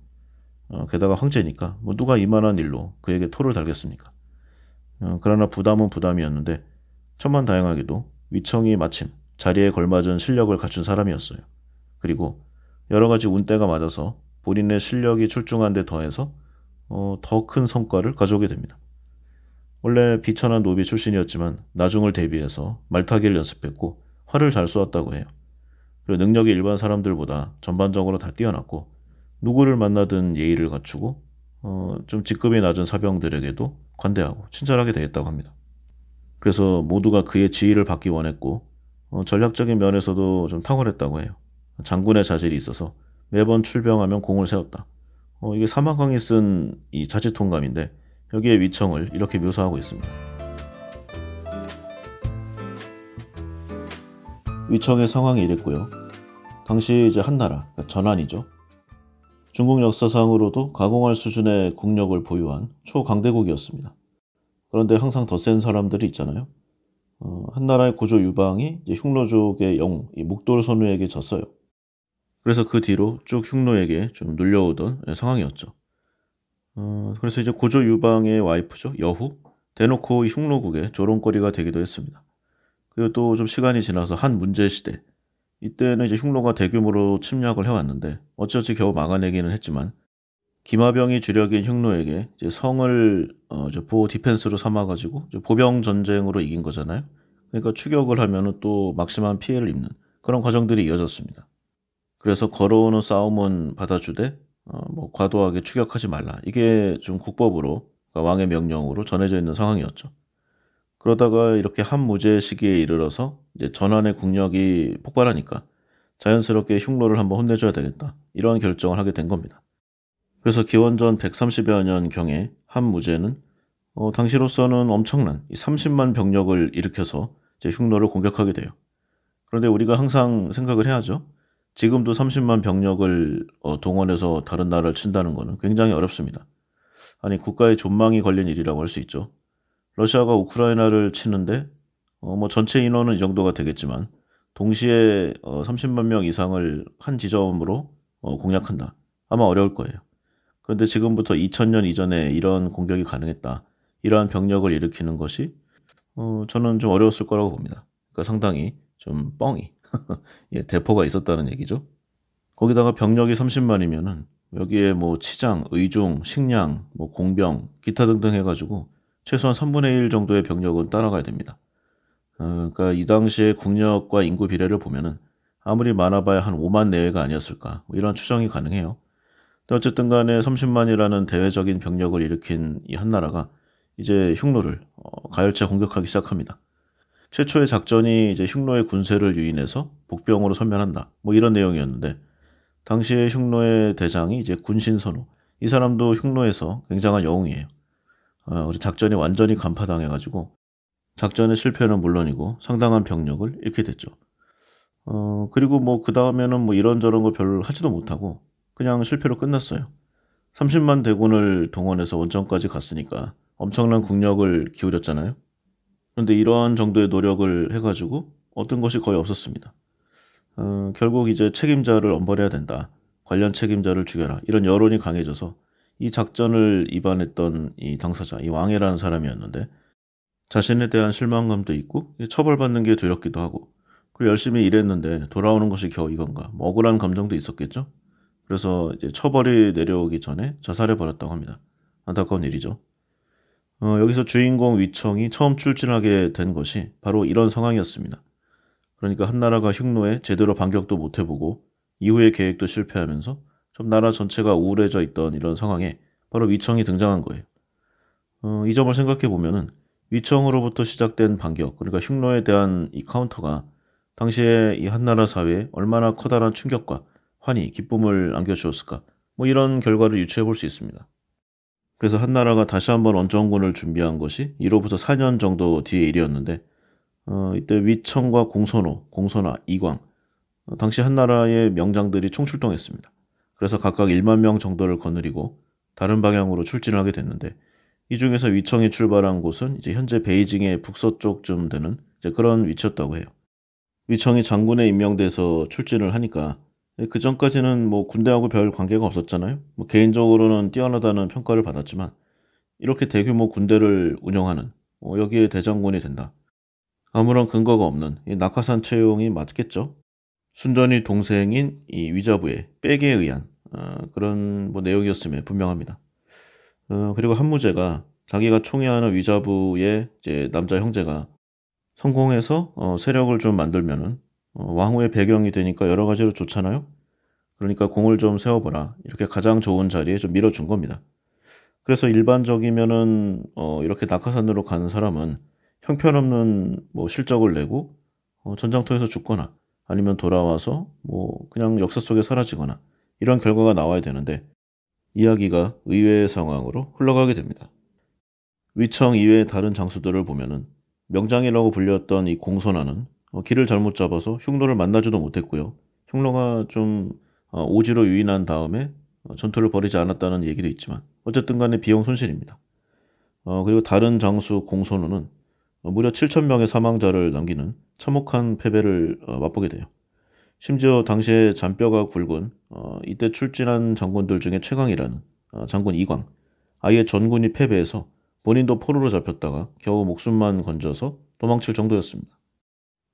게다가 황제니까 뭐 누가 이만한 일로 그에게 토를 달겠습니까? 그러나 부담은 부담이었는데 천만다행하게도 위청이 마침 자리에 걸맞은 실력을 갖춘 사람이었어요. 그리고 여러 가지 운때가 맞아서 본인의 실력이 출중한 데 더해서 더 큰 성과를 가져오게 됩니다. 원래 비천한 노비 출신이었지만 나중을 대비해서 말타기를 연습했고 활을 잘 쏘았다고 해요. 그리고 능력이 일반 사람들보다 전반적으로 다 뛰어났고 누구를 만나든 예의를 갖추고 좀 직급이 낮은 사병들에게도 관대하고 친절하게 대했다고 합니다. 그래서 모두가 그의 지위를 받기 원했고 전략적인 면에서도 좀 탁월했다고 해요. 장군의 자질이 있어서 매번 출병하면 공을 세웠다. 이게 사마강이 쓴 이 자치통감인데 여기에 위청을 이렇게 묘사하고 있습니다. 위청의 상황이 이랬고요. 당시 이제 한나라, 그러니까 전한이죠. 중국 역사상으로도 가공할 수준의 국력을 보유한 초강대국이었습니다. 그런데 항상 더 센 사람들이 있잖아요. 한나라의 고조 유방이 이제 흉노족의 영웅, 이 묵돌선우에게 졌어요. 그래서 그 뒤로 쭉 흉노에게 좀 눌려오던 상황이었죠. 그래서 이제 고조 유방의 와이프죠. 여후. 대놓고 흉노국의 조롱거리가 되기도 했습니다. 그리고 또 좀 시간이 지나서 한 문제 시대. 이때는 이제 흉노가 대규모로 침략을 해왔는데 어찌어찌 겨우 막아내기는 했지만 기마병이 주력인 흉노에게 이제 성을 보호 디펜스로 삼아가지고 보병 전쟁으로 이긴 거잖아요. 그러니까 추격을 하면은 또 막심한 피해를 입는 그런 과정들이 이어졌습니다. 그래서 걸어오는 싸움은 받아주되 뭐 과도하게 추격하지 말라. 이게 좀 국법으로 그러니까 왕의 명령으로 전해져 있는 상황이었죠. 그러다가 이렇게 한무제 시기에 이르러서 이제 전환의 국력이 폭발하니까 자연스럽게 흉노를 한번 혼내줘야 되겠다. 이런 결정을 하게 된 겁니다. 그래서 기원전 130여 년경에 한무제는 당시로서는 엄청난 이 30만 병력을 일으켜서 이제 흉노를 공격하게 돼요. 그런데 우리가 항상 생각을 해야죠. 지금도 30만 병력을 동원해서 다른 나라를 친다는 것은 굉장히 어렵습니다. 아니 국가의 존망이 걸린 일이라고 할 수 있죠. 러시아가 우크라이나를 치는데 뭐 전체 인원은 이 정도가 되겠지만 동시에 30만 명 이상을 한 지점으로 공략한다. 아마 어려울 거예요. 그런데 지금부터 2000년 이전에 이런 공격이 가능했다. 이러한 병력을 일으키는 것이 저는 좀 어려웠을 거라고 봅니다. 그러니까 상당히 좀 뻥이 예, 대포가 있었다는 얘기죠. 거기다가 병력이 30만이면은 여기에 뭐 치장, 의중, 식량, 뭐 공병, 기타 등등 해가지고 최소한 3분의 1 정도의 병력은 따라가야 됩니다. 그러니까 이 당시의 국력과 인구 비례를 보면은 아무리 많아봐야 한 5만 내외가 아니었을까 뭐 이런 추정이 가능해요. 근데 어쨌든 간에 30만이라는 대외적인 병력을 일으킨 이 한나라가 이제 흉노를 가열차 공격하기 시작합니다. 최초의 작전이 이제 흉노의 군세를 유인해서 복병으로 선면한다. 뭐 이런 내용이었는데 당시의 흉노의 대장이 이제 군신선우. 이 사람도 흉노에서 굉장한 영웅이에요. 우리 작전이 완전히 간파당해가지고 작전의 실패는 물론이고 상당한 병력을 잃게 됐죠. 그리고 뭐 그 다음에는 뭐 이런저런 거 별로 하지도 못하고 그냥 실패로 끝났어요. 30만 대군을 동원해서 원정까지 갔으니까 엄청난 국력을 기울였잖아요. 그런데 이러한 정도의 노력을 해가지고 얻은 것이 거의 없었습니다. 결국 이제 책임자를 엄벌해야 된다. 관련 책임자를 죽여라. 이런 여론이 강해져서 이 작전을 입안했던 이 당사자, 이 왕해라는 사람이었는데 자신에 대한 실망감도 있고 처벌받는 게 두렵기도 하고 그리고 열심히 일했는데 돌아오는 것이 겨우 이건가. 뭐 억울한 감정도 있었겠죠. 그래서 이제 처벌이 내려오기 전에 자살해 버렸다고 합니다. 안타까운 일이죠. 여기서 주인공 위청이 처음 출진하게 된 것이 바로 이런 상황이었습니다. 그러니까 한나라가 흉노에 제대로 반격도 못 해보고 이후의 계획도 실패하면서 좀 나라 전체가 우울해져 있던 이런 상황에 바로 위청이 등장한 거예요. 이 점을 생각해 보면은 위청으로부터 시작된 반격, 그러니까 흉노에 대한 이 카운터가 당시에 이 한나라 사회에 얼마나 커다란 충격과 환희, 기쁨을 안겨주었을까? 뭐 이런 결과를 유추해 볼 수 있습니다. 그래서 한나라가 다시 한번 원정군을 준비한 것이 이로부터 4년 정도 뒤의 일이었는데 이때 위청과 공선호, 공선화, 이광 당시 한나라의 명장들이 총출동했습니다. 그래서 각각 1만 명 정도를 거느리고 다른 방향으로 출진하게 됐는데 이 중에서 위청이 출발한 곳은 이제 현재 베이징의 북서쪽쯤 되는 이제 그런 위치였다고 해요. 위청이 장군에 임명돼서 출진을 하니까 그 전까지는 뭐 군대하고 별 관계가 없었잖아요. 뭐 개인적으로는 뛰어나다는 평가를 받았지만 이렇게 대규모 군대를 운영하는 여기에 대장군이 된다. 아무런 근거가 없는 이 낙하산 채용이 맞겠죠. 순전히 동생인 이 위자부의 백에 의한 그런 뭐 내용이었음에 분명합니다. 그리고 한무제가 자기가 총애하는 위자부의 이제 남자 형제가 성공해서 세력을 좀 만들면은 왕후의 배경이 되니까 여러 가지로 좋잖아요. 그러니까 공을 좀 세워보라. 이렇게 가장 좋은 자리에 좀 밀어준 겁니다. 그래서 일반적이면은 이렇게 낙하산으로 가는 사람은 형편없는 뭐 실적을 내고 전장터에서 죽거나 아니면 돌아와서 뭐 그냥 역사 속에 사라지거나 이런 결과가 나와야 되는데 이야기가 의외의 상황으로 흘러가게 됩니다. 위청 이외의 다른 장수들을 보면은 명장이라고 불렸던 이 공손하는 길을 잘못 잡아서 흉노를 만나지도 못했고요. 흉노가 좀 오지로 유인한 다음에 전투를 벌이지 않았다는 얘기도 있지만 어쨌든 간에 비용 손실입니다. 그리고 다른 장수 공손우는 무려 7,000명의 사망자를 남기는 참혹한 패배를 맛보게 돼요. 심지어 당시에 잔뼈가 굵은 이때 출진한 장군들 중에 최강이라는 장군 이광, 아예 전군이 패배해서 본인도 포로로 잡혔다가 겨우 목숨만 건져서 도망칠 정도였습니다.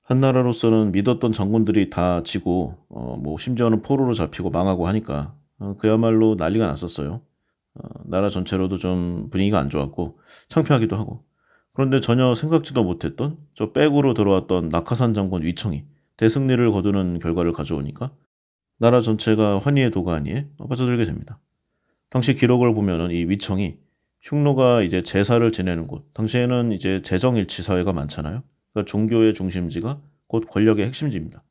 한나라로서는 믿었던 장군들이 다 지고 뭐 심지어는 포로로 잡히고 망하고 하니까 그야말로 난리가 났었어요. 나라 전체로도 좀 분위기가 안 좋았고 창피하기도 하고. 그런데 전혀 생각지도 못했던 저 백으로 들어왔던 낙하산 장군 위청이 대승리를 거두는 결과를 가져오니까 나라 전체가 환희의 도가니에 빠져들게 됩니다. 당시 기록을 보면은 이 위청이 흉노가 이제 제사를 지내는 곳, 당시에는 이제 재정일치 사회가 많잖아요. 그러니까 종교의 중심지가 곧 권력의 핵심지입니다.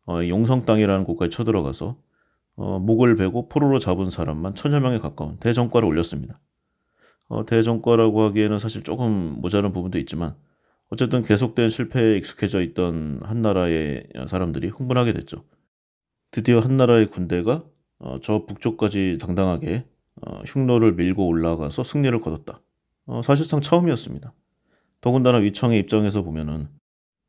용성 땅이라는 곳까지 쳐들어가서 목을 베고 포로로 잡은 사람만 1,000여 명에 가까운 대전과를 올렸습니다. 대전과라고 하기에는 사실 조금 모자란 부분도 있지만 어쨌든 계속된 실패에 익숙해져 있던 한나라의 사람들이 흥분하게 됐죠. 드디어 한나라의 군대가 저 북쪽까지 당당하게 흉노를 밀고 올라가서 승리를 거뒀다. 사실상 처음이었습니다. 더군다나 위청의 입장에서 보면은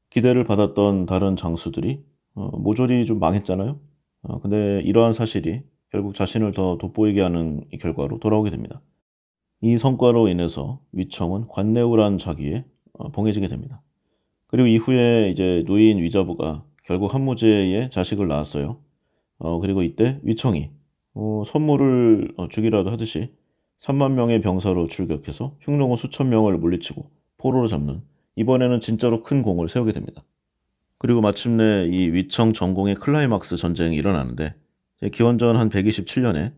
기대를 받았던 다른 장수들이 모조리 좀 망했잖아요. 근데 이러한 사실이 결국 자신을 더 돋보이게 하는 이 결과로 돌아오게 됩니다. 이 성과로 인해서 위청은 관내우란 자기에 봉해지게 됩니다. 그리고 이후에 이제 누이인 위자부가 결국 한무제의 자식을 낳았어요. 그리고 이때 위청이 선물을 주기라도 하듯이 3만 명의 병사로 출격해서 흉노군 수천 명을 물리치고 포로로 잡는 이번에는 진짜로 큰 공을 세우게 됩니다. 그리고 마침내 이 위청 전공의 클라이막스 전쟁이 일어나는데 기원전 한 127년에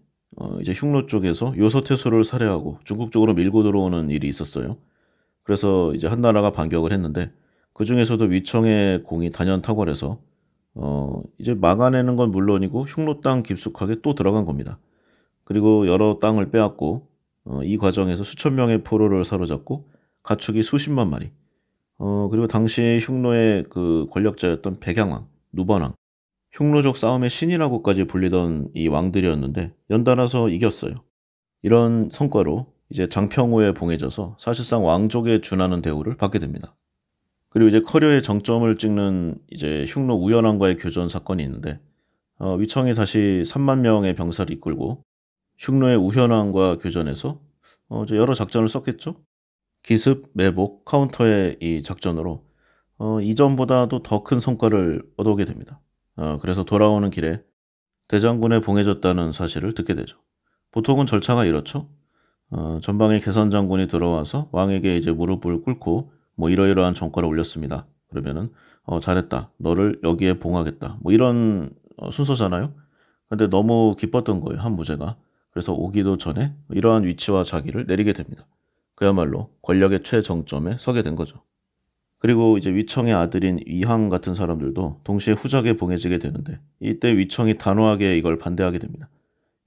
이제 흉노 쪽에서 요서태수를 살해하고 중국 쪽으로 밀고 들어오는 일이 있었어요. 그래서 이제 한나라가 반격을 했는데 그 중에서도 위청의 공이 단연 탁월해서 이제 막아내는 건 물론이고 흉노 땅 깊숙하게 또 들어간 겁니다. 그리고 여러 땅을 빼앗고 이 과정에서 수천 명의 포로를 사로잡고 가축이 수십만 마리. 그리고 당시 흉노의 그 권력자였던 백양왕, 누번왕, 흉노족 싸움의 신이라고까지 불리던 이 왕들이었는데 연달아서 이겼어요. 이런 성과로 이제 장평후에 봉해져서 사실상 왕족에 준하는 대우를 받게 됩니다. 그리고 이제 커리어의 정점을 찍는 이제 흉노 우연왕과의 교전 사건이 있는데 위청이 다시 3만 명의 병사를 이끌고 흉노의 우현왕과 교전에서 이제 여러 작전을 썼겠죠. 기습, 매복, 카운터의 이 작전으로 이전보다도 더 큰 성과를 얻어오게 됩니다. 그래서 돌아오는 길에 대장군에 봉해졌다는 사실을 듣게 되죠. 보통은 절차가 이렇죠. 전방에 개선 장군이 들어와서 왕에게 이제 무릎을 꿇고 뭐 이러이러한 전과를 올렸습니다. 그러면은 잘했다. 너를 여기에 봉하겠다. 뭐 이런 순서잖아요. 근데 너무 기뻤던 거예요. 한무제가. 그래서 오기도 전에 이러한 위치와 자기를 내리게 됩니다. 그야말로 권력의 최정점에 서게 된 거죠. 그리고 이제 위청의 아들인 위항 같은 사람들도 동시에 후작에 봉해지게 되는데 이때 위청이 단호하게 이걸 반대하게 됩니다.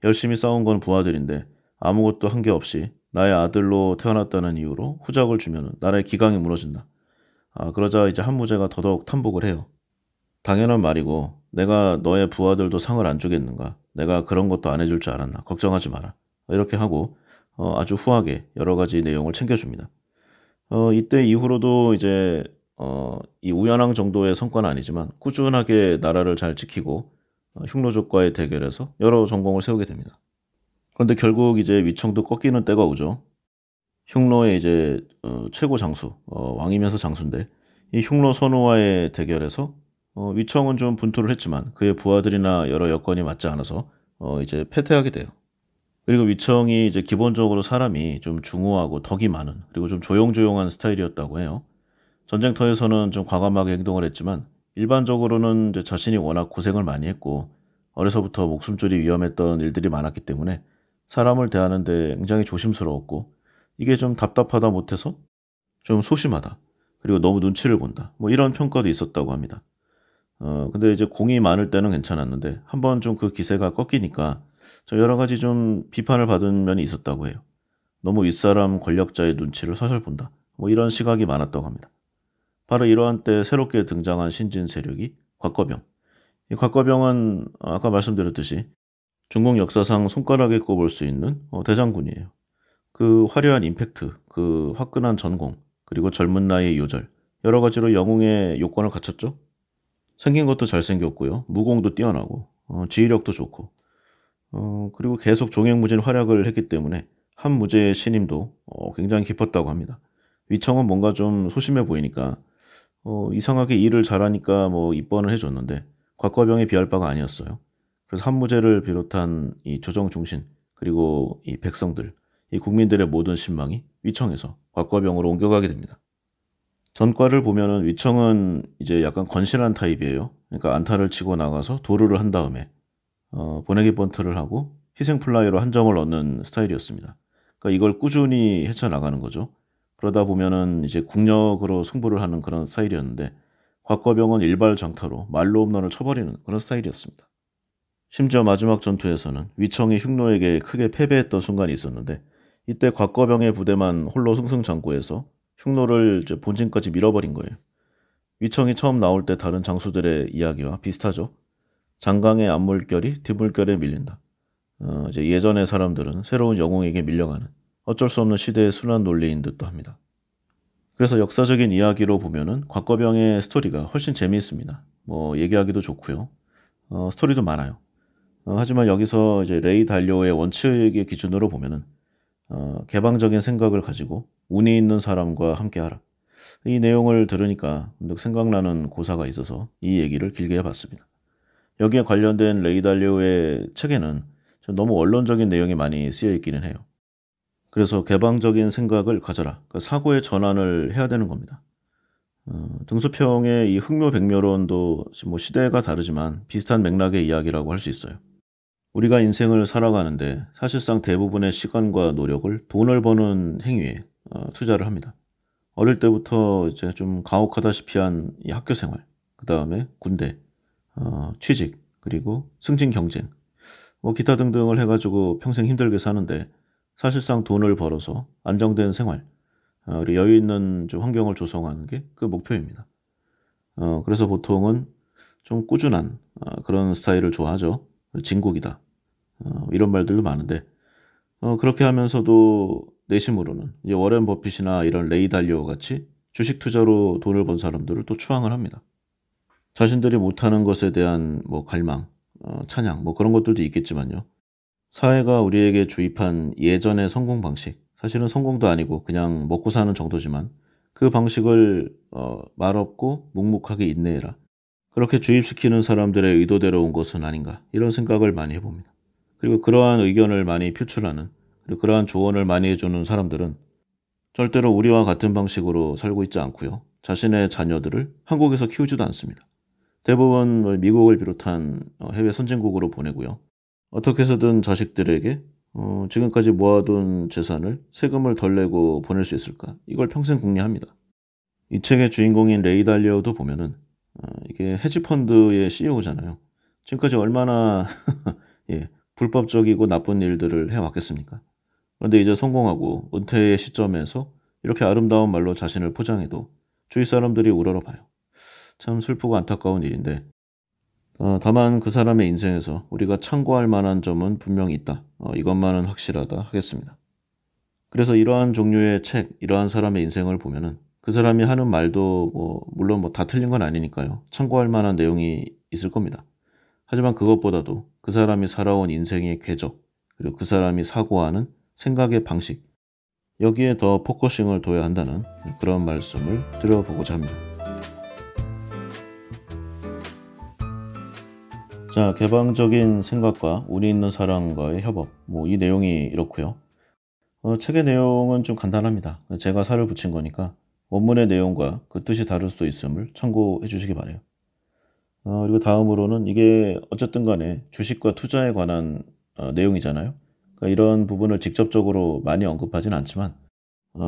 열심히 싸운 건 부하들인데 아무것도 한 게 없이 나의 아들로 태어났다는 이유로 후작을 주면 나라의 기강이 무너진다. 그러자 이제 한무제가 더더욱 탐복을 해요. 당연한 말이고 내가 너의 부하들도 상을 안 주겠는가. 내가 그런 것도 안 해줄 줄 알았나. 걱정하지 마라. 이렇게 하고 아주 후하게 여러 가지 내용을 챙겨줍니다. 이때 이후로도 이제 이 우연왕 정도의 성과는 아니지만 꾸준하게 나라를 잘 지키고 흉노족과의 대결에서 여러 전공을 세우게 됩니다. 그런데 결국 이제 위청도 꺾이는 때가 오죠. 흉노의 이제 최고 장수, 왕이면서 장수인데 이 흉노 선우와의 대결에서 위청은 좀 분투를 했지만 그의 부하들이나 여러 여건이 맞지 않아서 이제 패퇴하게 돼요. 그리고 위청이 이제 기본적으로 사람이 좀 중후하고 덕이 많은 그리고 좀 조용조용한 스타일이었다고 해요. 전쟁터에서는 좀 과감하게 행동을 했지만 일반적으로는 이제 자신이 워낙 고생을 많이 했고 어려서부터 목숨줄이 위험했던 일들이 많았기 때문에 사람을 대하는데 굉장히 조심스러웠고 이게 좀 답답하다 못해서 좀 소심하다. 그리고 너무 눈치를 본다. 뭐 이런 평가도 있었다고 합니다. 근데 이제 공이 많을 때는 괜찮았는데 한번 좀 그 기세가 꺾이니까 저 여러 가지 좀 비판을 받은 면이 있었다고 해요. 너무 윗사람 권력자의 눈치를 살살 본다. 뭐 이런 시각이 많았다고 합니다. 바로 이러한 때 새롭게 등장한 신진 세력이 곽거병. 이 곽거병은 아까 말씀드렸듯이 중국 역사상 손가락에 꼽을 수 있는 대장군이에요. 그 화려한 임팩트, 그 화끈한 전공, 그리고 젊은 나이의 요절, 여러 가지로 영웅의 요건을 갖췄죠. 생긴 것도 잘생겼고요. 무공도 뛰어나고 지휘력도 좋고 그리고 계속 종횡무진 활약을 했기 때문에 한 무제의 신임도 굉장히 깊었다고 합니다. 위청은 뭔가 좀 소심해 보이니까 이상하게 일을 잘하니까 뭐 입번을 해줬는데 곽거병에 비할 바가 아니었어요. 그래서 한무제를 비롯한 이 조정 중신 그리고 이 백성들, 이 국민들의 모든 신망이 위청에서 곽거병으로 옮겨가게 됩니다. 전과를 보면은 위청은 이제 약간 건실한 타입이에요. 그러니까 안타를 치고 나가서 도루를 한 다음에 보내기 번트를 하고 희생 플라이로 한 점을 얻는 스타일이었습니다. 그러니까 이걸 꾸준히 헤쳐나가는 거죠. 그러다 보면은 이제 국력으로 승부를 하는 그런 스타일이었는데 곽거병은 일발장타로 말로 홈런을 쳐버리는 그런 스타일이었습니다. 심지어 마지막 전투에서는 위청이 흉노에게 크게 패배했던 순간이 있었는데 이때 곽거병의 부대만 홀로 승승장구해서 흉노를 이제 본진까지 밀어버린 거예요. 위청이 처음 나올 때 다른 장수들의 이야기와 비슷하죠. 장강의 앞물결이 뒷물결에 밀린다. 이제 예전의 사람들은 새로운 영웅에게 밀려가는 어쩔 수 없는 시대의 순환 논리인 듯도 합니다. 그래서 역사적인 이야기로 보면은 곽거병의 스토리가 훨씬 재미있습니다. 뭐 얘기하기도 좋고요. 스토리도 많아요. 하지만 여기서 이제 레이 달리오의 원칙의 기준으로 보면은 개방적인 생각을 가지고 운이 있는 사람과 함께하라. 이 내용을 들으니까 문득 생각나는 고사가 있어서 이 얘기를 길게 해봤습니다. 여기에 관련된 레이 달리오의 책에는 너무 원론적인 내용이 많이 쓰여 있기는 해요. 그래서 개방적인 생각을 가져라. 그러니까 사고의 전환을 해야 되는 겁니다. 등소평의 이 흑묘백묘론도 뭐 시대가 다르지만 비슷한 맥락의 이야기라고 할 수 있어요. 우리가 인생을 살아가는데 사실상 대부분의 시간과 노력을 돈을 버는 행위에 투자를 합니다. 어릴 때부터 이제 좀 가혹하다시피 한 이 학교 생활, 그 다음에 군대, 취직, 그리고 승진 경쟁, 뭐 기타 등등을 해가지고 평생 힘들게 사는데 사실상 돈을 벌어서 안정된 생활, 그리고 여유 있는 좀 환경을 조성하는 게 그 목표입니다. 그래서 보통은 좀 꾸준한 그런 스타일을 좋아하죠. 진국이다. 이런 말들도 많은데 그렇게 하면서도 내심으로는 이제 워렌 버핏이나 이런 레이 달리오 같이 주식 투자로 돈을 번 사람들을 또 추앙을 합니다. 자신들이 못하는 것에 대한 뭐 갈망, 찬양 뭐 그런 것들도 있겠지만요. 사회가 우리에게 주입한 예전의 성공 방식, 사실은 성공도 아니고 그냥 먹고 사는 정도지만 그 방식을 말없고 묵묵하게 인내해라. 그렇게 주입시키는 사람들의 의도대로 온 것은 아닌가 이런 생각을 많이 해봅니다. 그리고 그러한 의견을 많이 표출하는 그리고 그러한 조언을 많이 해주는 사람들은 절대로 우리와 같은 방식으로 살고 있지 않고요. 자신의 자녀들을 한국에서 키우지도 않습니다. 대부분 뭐 미국을 비롯한 해외 선진국으로 보내고요. 어떻게 해서든 자식들에게 지금까지 모아둔 재산을 세금을 덜 내고 보낼 수 있을까? 이걸 평생 궁리합니다. 이 책의 주인공인 레이 달리오도 보면은 이게 헤지펀드의 CEO잖아요. 지금까지 얼마나 예, 불법적이고 나쁜 일들을 해왔겠습니까? 그런데 이제 성공하고 은퇴의 시점에서 이렇게 아름다운 말로 자신을 포장해도 주위 사람들이 우러러봐요. 참 슬프고 안타까운 일인데 다만 그 사람의 인생에서 우리가 참고할 만한 점은 분명히 있다. 이것만은 확실하다 하겠습니다. 그래서 이러한 종류의 책, 이러한 사람의 인생을 보면은 그 사람이 하는 말도 물론 다 틀린 건 아니니까요. 참고할 만한 내용이 있을 겁니다. 하지만 그것보다도 그 사람이 살아온 인생의 궤적, 그리고 그 사람이 사고하는 생각의 방식, 여기에 더 포커싱을 둬야 한다는 그런 말씀을 드려보고자 합니다. 자, 개방적인 생각과 운이 있는 사람과의 협업, 이 내용이 이렇고요. 책의 내용은 좀 간단합니다. 제가 살을 붙인 거니까 원문의 내용과 그 뜻이 다를 수도 있음을 참고해 주시기 바라요. 그리고 다음으로는 이게 어쨌든 간에 주식과 투자에 관한 내용이잖아요. 그러니까 이런 부분을 직접적으로 많이 언급하진 않지만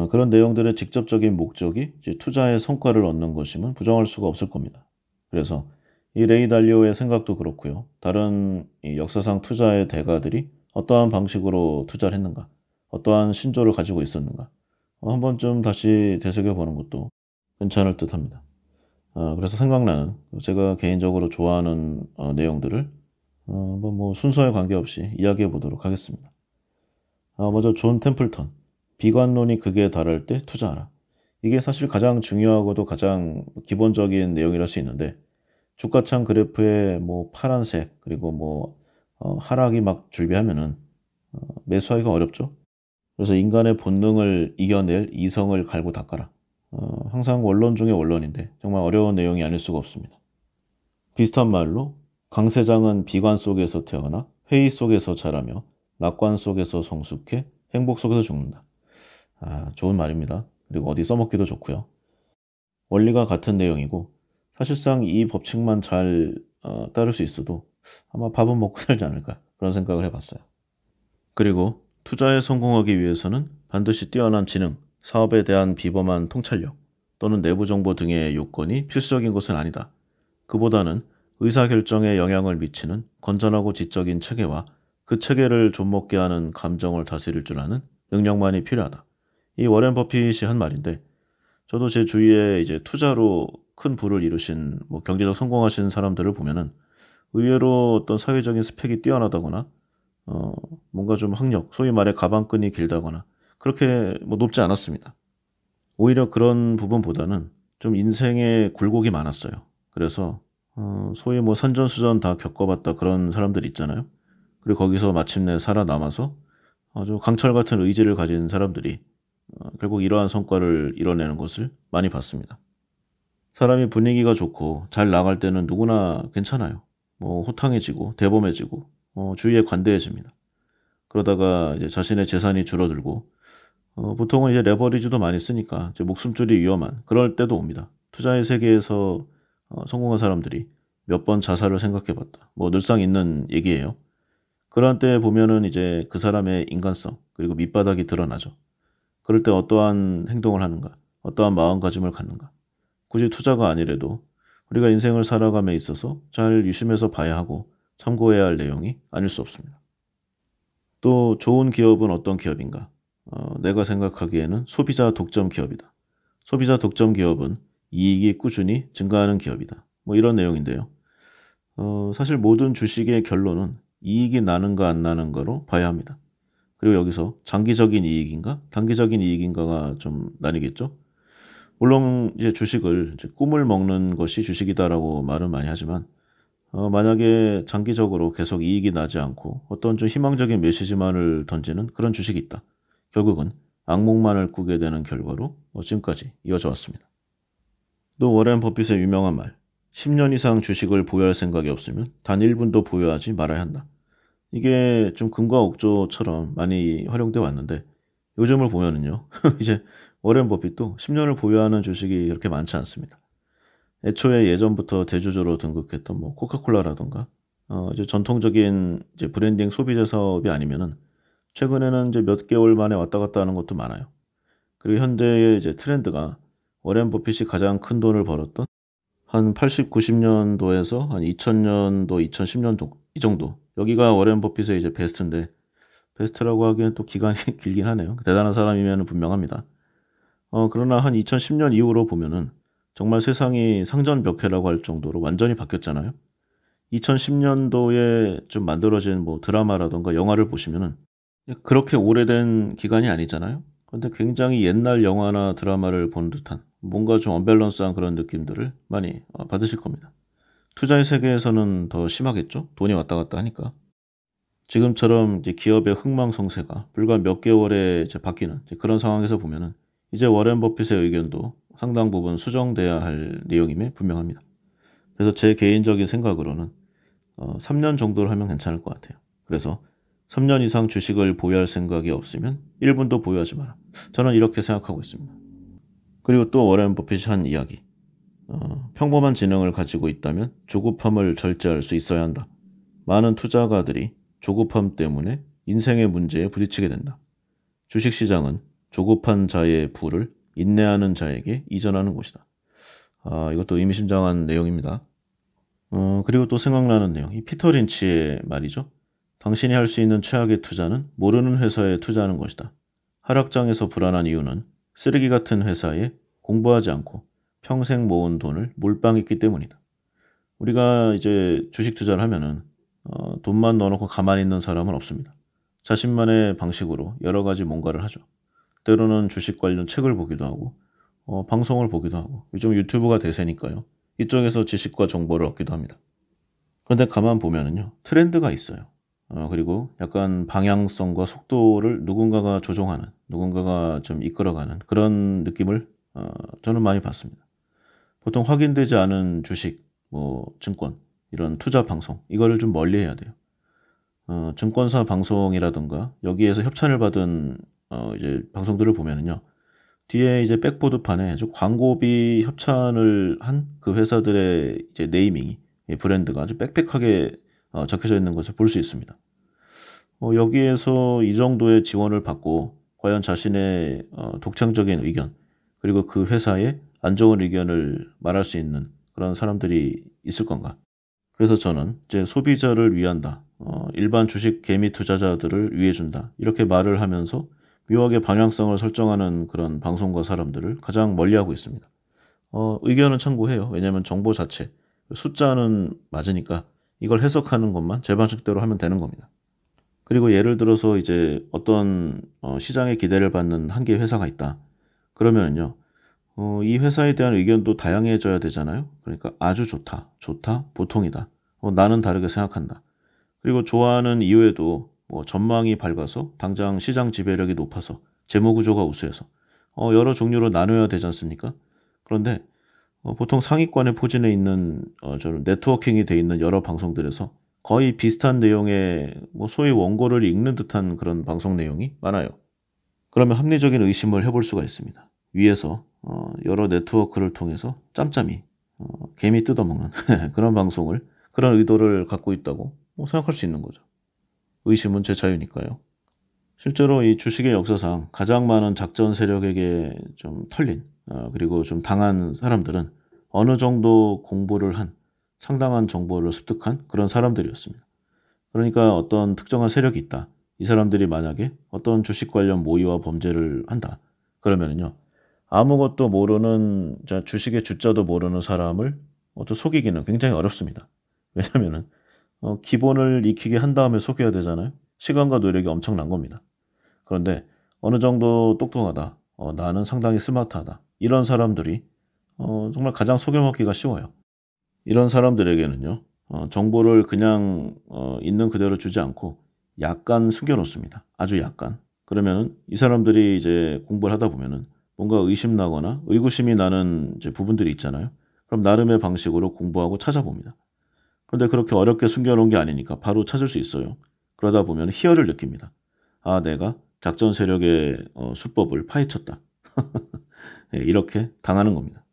그런 내용들의 직접적인 목적이 이제 투자의 성과를 얻는 것임은 부정할 수가 없을 겁니다. 그래서 이 레이 달리오의 생각도 그렇고요. 다른 이 역사상 투자의 대가들이 어떠한 방식으로 투자를 했는가, 어떠한 신조를 가지고 있었는가, 한 번쯤 다시 되새겨보는 것도 괜찮을 듯 합니다. 그래서 생각나는 제가 개인적으로 좋아하는 내용들을 순서에 관계없이 이야기해 보도록 하겠습니다. 먼저 존 템플턴, 비관론이 극에 달할 때 투자하라. 이게 사실 가장 중요하고도 가장 기본적인 내용이랄 수 있는데, 주가창 그래프에 파란색 그리고 하락이 막 줄비하면은 매수하기가 어렵죠. 그래서 인간의 본능을 이겨낼 이성을 갈고 닦아라. 항상 원론 중에 원론인데 정말 어려운 내용이 아닐 수가 없습니다. 비슷한 말로 강세장은 비관 속에서 태어나 회의 속에서 자라며 낙관 속에서 성숙해 행복 속에서 죽는다. 좋은 말입니다. 그리고 어디 써먹기도 좋고요. 원리가 같은 내용이고 사실상 이 법칙만 잘 따를 수 있어도 아마 밥은 먹고 살지 않을까 그런 생각을 해봤어요. 그리고 투자에 성공하기 위해서는 반드시 뛰어난 지능, 사업에 대한 비범한 통찰력 또는 내부 정보 등의 요건이 필수적인 것은 아니다. 그보다는 의사결정에 영향을 미치는 건전하고 지적인 체계와 그 체계를 좀먹게 하는 감정을 다스릴 줄 아는 능력만이 필요하다. 이 워렌 버핏이 한 말인데 저도 제 주위에 이제 투자로 큰 부를 이루신 경제적 성공하신 사람들을 보면은 의외로 어떤 사회적인 스펙이 뛰어나다거나 뭔가 좀 학력, 소위 말해 가방끈이 길다거나 그렇게 높지 않았습니다. 오히려 그런 부분보다는 좀 인생에 굴곡이 많았어요. 그래서 소위 산전수전 다 겪어봤다 그런 사람들 있잖아요. 그리고 거기서 마침내 살아남아서 아주 강철 같은 의지를 가진 사람들이 결국 이러한 성과를 이뤄내는 것을 많이 봤습니다. 사람이 분위기가 좋고 잘 나갈 때는 누구나 괜찮아요. 호탕해지고 대범해지고 주위에 관대해집니다. 그러다가 이제 자신의 재산이 줄어들고 보통은 이제 레버리지도 많이 쓰니까 이제 목숨줄이 위험한 그럴 때도 옵니다. 투자의 세계에서 성공한 사람들이 몇 번 자살을 생각해봤다. 늘상 있는 얘기예요. 그런 때 보면은 이제 그 사람의 인간성 그리고 밑바닥이 드러나죠. 그럴 때 어떠한 행동을 하는가, 어떠한 마음가짐을 갖는가. 굳이 투자가 아니래도 우리가 인생을 살아감에 있어서 잘 유심해서 봐야 하고 참고해야 할 내용이 아닐 수 없습니다. 또 좋은 기업은 어떤 기업인가? 내가 생각하기에는 소비자 독점 기업이다. 소비자 독점 기업은 이익이 꾸준히 증가하는 기업이다. 이런 내용인데요. 사실 모든 주식의 결론은 이익이 나는가 안 나는가로 봐야 합니다. 그리고 여기서 장기적인 이익인가 단기적인 이익인가가 좀 나뉘겠죠. 물론 이제 주식을 이제 꿈을 먹는 것이 주식이다라고 말은 많이 하지만 만약에 장기적으로 계속 이익이 나지 않고 어떤 좀 희망적인 메시지만을 던지는 그런 주식이 있다. 결국은 악몽만을 꾸게 되는 결과로 지금까지 이어져 왔습니다. 또 워렌 버핏의 유명한 말 10년 이상 주식을 보유할 생각이 없으면 단 1분도 보유하지 말아야 한다. 이게 좀 금과 옥조처럼 많이 활용돼 왔는데 요즘을 보면은요. 이제 워렌 버핏도 10년을 보유하는 주식이 그렇게 많지 않습니다. 애초에 예전부터 대주주로 등극했던 코카콜라라던가 이제 전통적인 이제 브랜딩 소비재 사업이 아니면은 최근에는 이제 몇 개월 만에 왔다 갔다 하는 것도 많아요. 그리고 현재의 이제 트렌드가 워렌 버핏이 가장 큰 돈을 벌었던 한 80, 90년도에서 한 2000년도, 2010년도 이 정도. 여기가 워렌 버핏의 이제 베스트인데 베스트라고 하기엔 또 기간이 길긴 하네요. 대단한 사람이면 분명합니다. 그러나 한 2010년 이후로 보면은 정말 세상이 상전벽해라고 할 정도로 완전히 바뀌었잖아요. 2010년도에 좀 만들어진 드라마라던가 영화를 보시면은 그렇게 오래된 기간이 아니잖아요. 근데 굉장히 옛날 영화나 드라마를 본 듯한 뭔가 좀 언밸런스한 그런 느낌들을 많이 받으실 겁니다. 투자의 세계에서는 더 심하겠죠? 돈이 왔다 갔다 하니까. 지금처럼 이제 기업의 흥망성쇠가 불과 몇 개월에 이제 바뀌는 이제 그런 상황에서 보면은 이제 워렌 버핏의 의견도 상당 부분 수정돼야 할 내용임에 분명합니다. 그래서 제 개인적인 생각으로는 3년 정도를 하면 괜찮을 것 같아요. 그래서 3년 이상 주식을 보유할 생각이 없으면 1분도 보유하지 마라. 저는 이렇게 생각하고 있습니다. 그리고 또 워렌 버핏이 한 이야기. 평범한 지능을 가지고 있다면 조급함을 절제할 수 있어야 한다. 많은 투자가들이 조급함 때문에 인생의 문제에 부딪히게 된다. 주식시장은 조급한 자의 부를 인내하는 자에게 이전하는 곳이다. 이것도 의미심장한 내용입니다. 그리고 또 생각나는 내용. 이 피터 린치의 말이죠. 당신이 할 수 있는 최악의 투자는 모르는 회사에 투자하는 것이다. 하락장에서 불안한 이유는 쓰레기 같은 회사에 공부하지 않고 평생 모은 돈을 몰빵했기 때문이다. 우리가 이제 주식 투자를 하면은 돈만 넣어놓고 가만히 있는 사람은 없습니다. 자신만의 방식으로 여러 가지 뭔가를 하죠. 때로는 주식 관련 책을 보기도 하고 방송을 보기도 하고 요즘 유튜브가 대세니까요. 이쪽에서 지식과 정보를 얻기도 합니다. 그런데 가만 보면은요. 트렌드가 있어요. 그리고 약간 방향성과 속도를 누군가가 조종하는, 누군가가 좀 이끌어가는 그런 느낌을 저는 많이 봤습니다. 보통 확인되지 않은 주식, 뭐 증권, 이런 투자 방송 이거를 좀 멀리해야 돼요. 증권사 방송이라든가 여기에서 협찬을 받은 이제 방송들을 보면은요. 뒤에 이제 백보드판에 아주 광고비 협찬을 한 그 회사들의 이제 네이밍이 브랜드가 아주 빽빽하게 적혀져 있는 것을 볼 수 있습니다. 여기에서 이 정도의 지원을 받고 과연 자신의 독창적인 의견 그리고 그 회사의 안 좋은 의견을 말할 수 있는 그런 사람들이 있을 건가? 그래서 저는 이제 소비자를 위한다. 일반 주식 개미 투자자들을 위해준다. 이렇게 말을 하면서 묘하게 방향성을 설정하는 그런 방송과 사람들을 가장 멀리하고 있습니다. 의견은 참고해요. 왜냐하면 정보 자체, 숫자는 맞으니까 이걸 해석하는 것만 제 방식대로 하면 되는 겁니다. 그리고 예를 들어서 이제 어떤 시장의 기대를 받는 한 개의 회사가 있다. 그러면은요. 이 회사에 대한 의견도 다양해져야 되잖아요. 그러니까 아주 좋다, 좋다, 보통이다. 나는 다르게 생각한다. 그리고 좋아하는 이유에도 뭐 전망이 밝아서 당장 시장 지배력이 높아서 재무 구조가 우수해서 여러 종류로 나눠야 되지 않습니까? 그런데 보통 상위권에 포진해 있는 저런 네트워킹이 돼 있는 여러 방송들에서 거의 비슷한 내용의 뭐 소위 원고를 읽는 듯한 그런 방송 내용이 많아요. 그러면 합리적인 의심을 해볼 수가 있습니다. 위에서 여러 네트워크를 통해서 짬짬이 개미 뜯어먹는 그런 방송을 그런 의도를 갖고 있다고 생각할 수 있는 거죠. 의심은 제 자유니까요. 실제로 이 주식의 역사상 가장 많은 작전 세력에게 좀 털린 그리고 좀 당한 사람들은 어느 정도 공부를 한 상당한 정보를 습득한 그런 사람들이었습니다. 그러니까 어떤 특정한 세력이 있다. 이 사람들이 만약에 어떤 주식 관련 모의와 범죄를 한다. 그러면은요. 아무것도 모르는 주식의 주자도 모르는 사람을 또 속이기는 굉장히 어렵습니다. 왜냐면은 기본을 익히게 한 다음에 속여야 되잖아요. 시간과 노력이 엄청난 겁니다. 그런데 어느 정도 똑똑하다. 나는 상당히 스마트하다. 이런 사람들이 정말 가장 속여먹기가 쉬워요. 이런 사람들에게는요. 정보를 그냥 있는 그대로 주지 않고 약간 숨겨놓습니다. 아주 약간. 그러면은 이 사람들이 이제 공부를 하다 보면은 뭔가 의심나거나 의구심이 나는 이제 부분들이 있잖아요. 그럼 나름의 방식으로 공부하고 찾아봅니다. 그런데 그렇게 어렵게 숨겨놓은 게 아니니까 바로 찾을 수 있어요. 그러다 보면 희열을 느낍니다. 아, 내가 작전 세력의 수법을 파헤쳤다. 네, 이렇게 당하는 겁니다.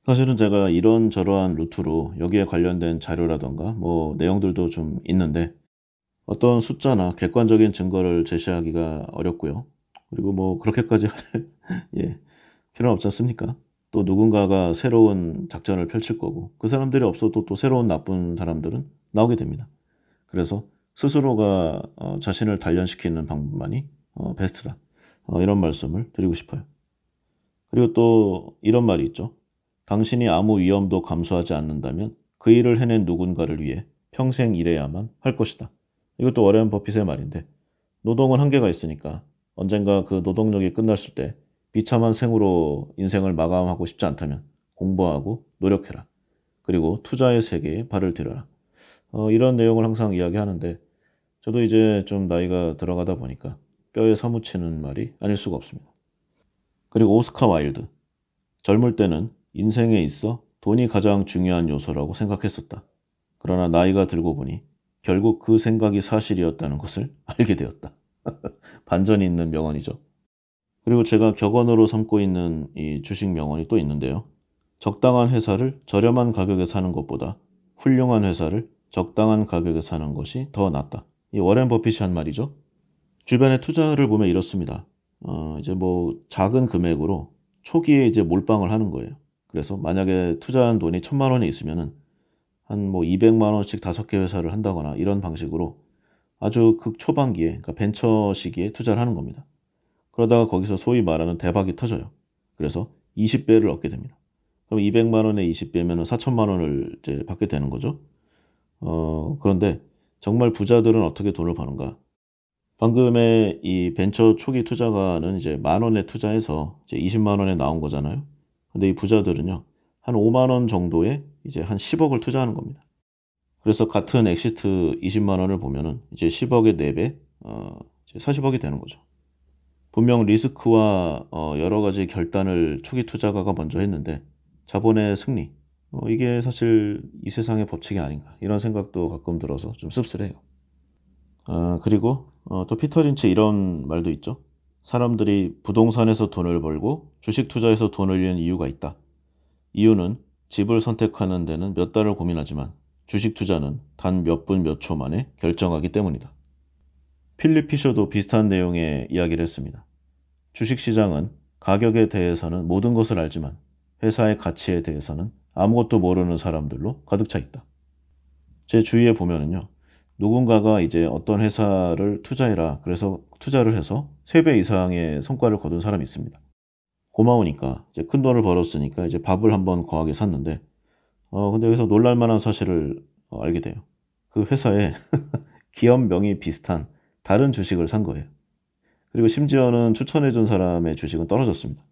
사실은 제가 이런저러한 루트로 여기에 관련된 자료라던가 뭐 내용들도 좀 있는데 어떤 숫자나 객관적인 증거를 제시하기가 어렵고요. 그리고 뭐 그렇게까지 할 예, 필요는 없지 않습니까? 또 누군가가 새로운 작전을 펼칠 거고 그 사람들이 없어도 또 새로운 나쁜 사람들은 나오게 됩니다. 그래서 스스로가 자신을 단련시키는 방법만이 베스트다. 이런 말씀을 드리고 싶어요. 그리고 또 이런 말이 있죠. 당신이 아무 위험도 감수하지 않는다면 그 일을 해낸 누군가를 위해 평생 일해야만 할 것이다. 이것도 워렌 버핏의 말인데 노동은 한계가 있으니까 언젠가 그 노동력이 끝났을 때 비참한 생으로 인생을 마감하고 싶지 않다면 공부하고 노력해라. 그리고 투자의 세계에 발을 들여라. 이런 내용을 항상 이야기하는데 저도 이제 좀 나이가 들어가다 보니까 뼈에 사무치는 말이 아닐 수가 없습니다. 그리고 오스카 와일드. 젊을 때는 인생에 있어 돈이 가장 중요한 요소라고 생각했었다. 그러나 나이가 들고 보니 결국 그 생각이 사실이었다는 것을 알게 되었다. 반전이 있는 명언이죠. 그리고 제가 격언으로 삼고 있는 이 주식 명언이 또 있는데요. 적당한 회사를 저렴한 가격에 사는 것보다 훌륭한 회사를 적당한 가격에 사는 것이 더 낫다. 이 워렌 버핏이 한 말이죠. 주변의 투자를 보면 이렇습니다. 이제 뭐 작은 금액으로 초기에 이제 몰빵을 하는 거예요. 그래서 만약에 투자한 돈이 1,000만 원이 있으면은 한 뭐 200만 원씩 5개 회사를 한다거나 이런 방식으로 아주 극초반기에, 그러니까 벤처 시기에 투자를 하는 겁니다. 그러다가 거기서 소위 말하는 대박이 터져요. 그래서 20배를 얻게 됩니다. 그럼 200만 원에 20배면은 4천만 원을 이제 받게 되는 거죠. 그런데 정말 부자들은 어떻게 돈을 버는가? 방금의 이 벤처 초기 투자가는 이제 10,000원에 투자해서 이제 20만 원에 나온 거잖아요. 근데 이 부자들은요, 한 5만 원 정도에 이제 한 10억을 투자하는 겁니다. 그래서 같은 엑시트 20만 원을 보면은 이제 10억의 4배, 이제 40억이 되는 거죠. 분명 리스크와 여러 가지 결단을 초기 투자가가 먼저 했는데 자본의 승리, 이게 사실 이 세상의 법칙이 아닌가 이런 생각도 가끔 들어서 좀 씁쓸해요. 그리고 또 피터 린치 이런 말도 있죠. 사람들이 부동산에서 돈을 벌고 주식 투자에서 돈을 잃는 이유가 있다. 이유는 집을 선택하는 데는 몇 달을 고민하지만 주식 투자는 단 몇 분 몇 초 만에 결정하기 때문이다. 필립 피셔도 비슷한 내용의 이야기를 했습니다. 주식시장은 가격에 대해서는 모든 것을 알지만 회사의 가치에 대해서는 아무것도 모르는 사람들로 가득 차 있다. 제 주위에 보면은요. 누군가가 이제 어떤 회사를 투자해라. 그래서 투자를 해서 3배 이상의 성과를 거둔 사람이 있습니다. 고마우니까 이제 큰 돈을 벌었으니까 이제 밥을 한번 거하게 샀는데 근데 여기서 놀랄 만한 사실을 알게 돼요. 그 회사에 기업명이 비슷한 다른 주식을 산 거예요. 그리고 심지어는 추천해준 사람의 주식은 떨어졌습니다.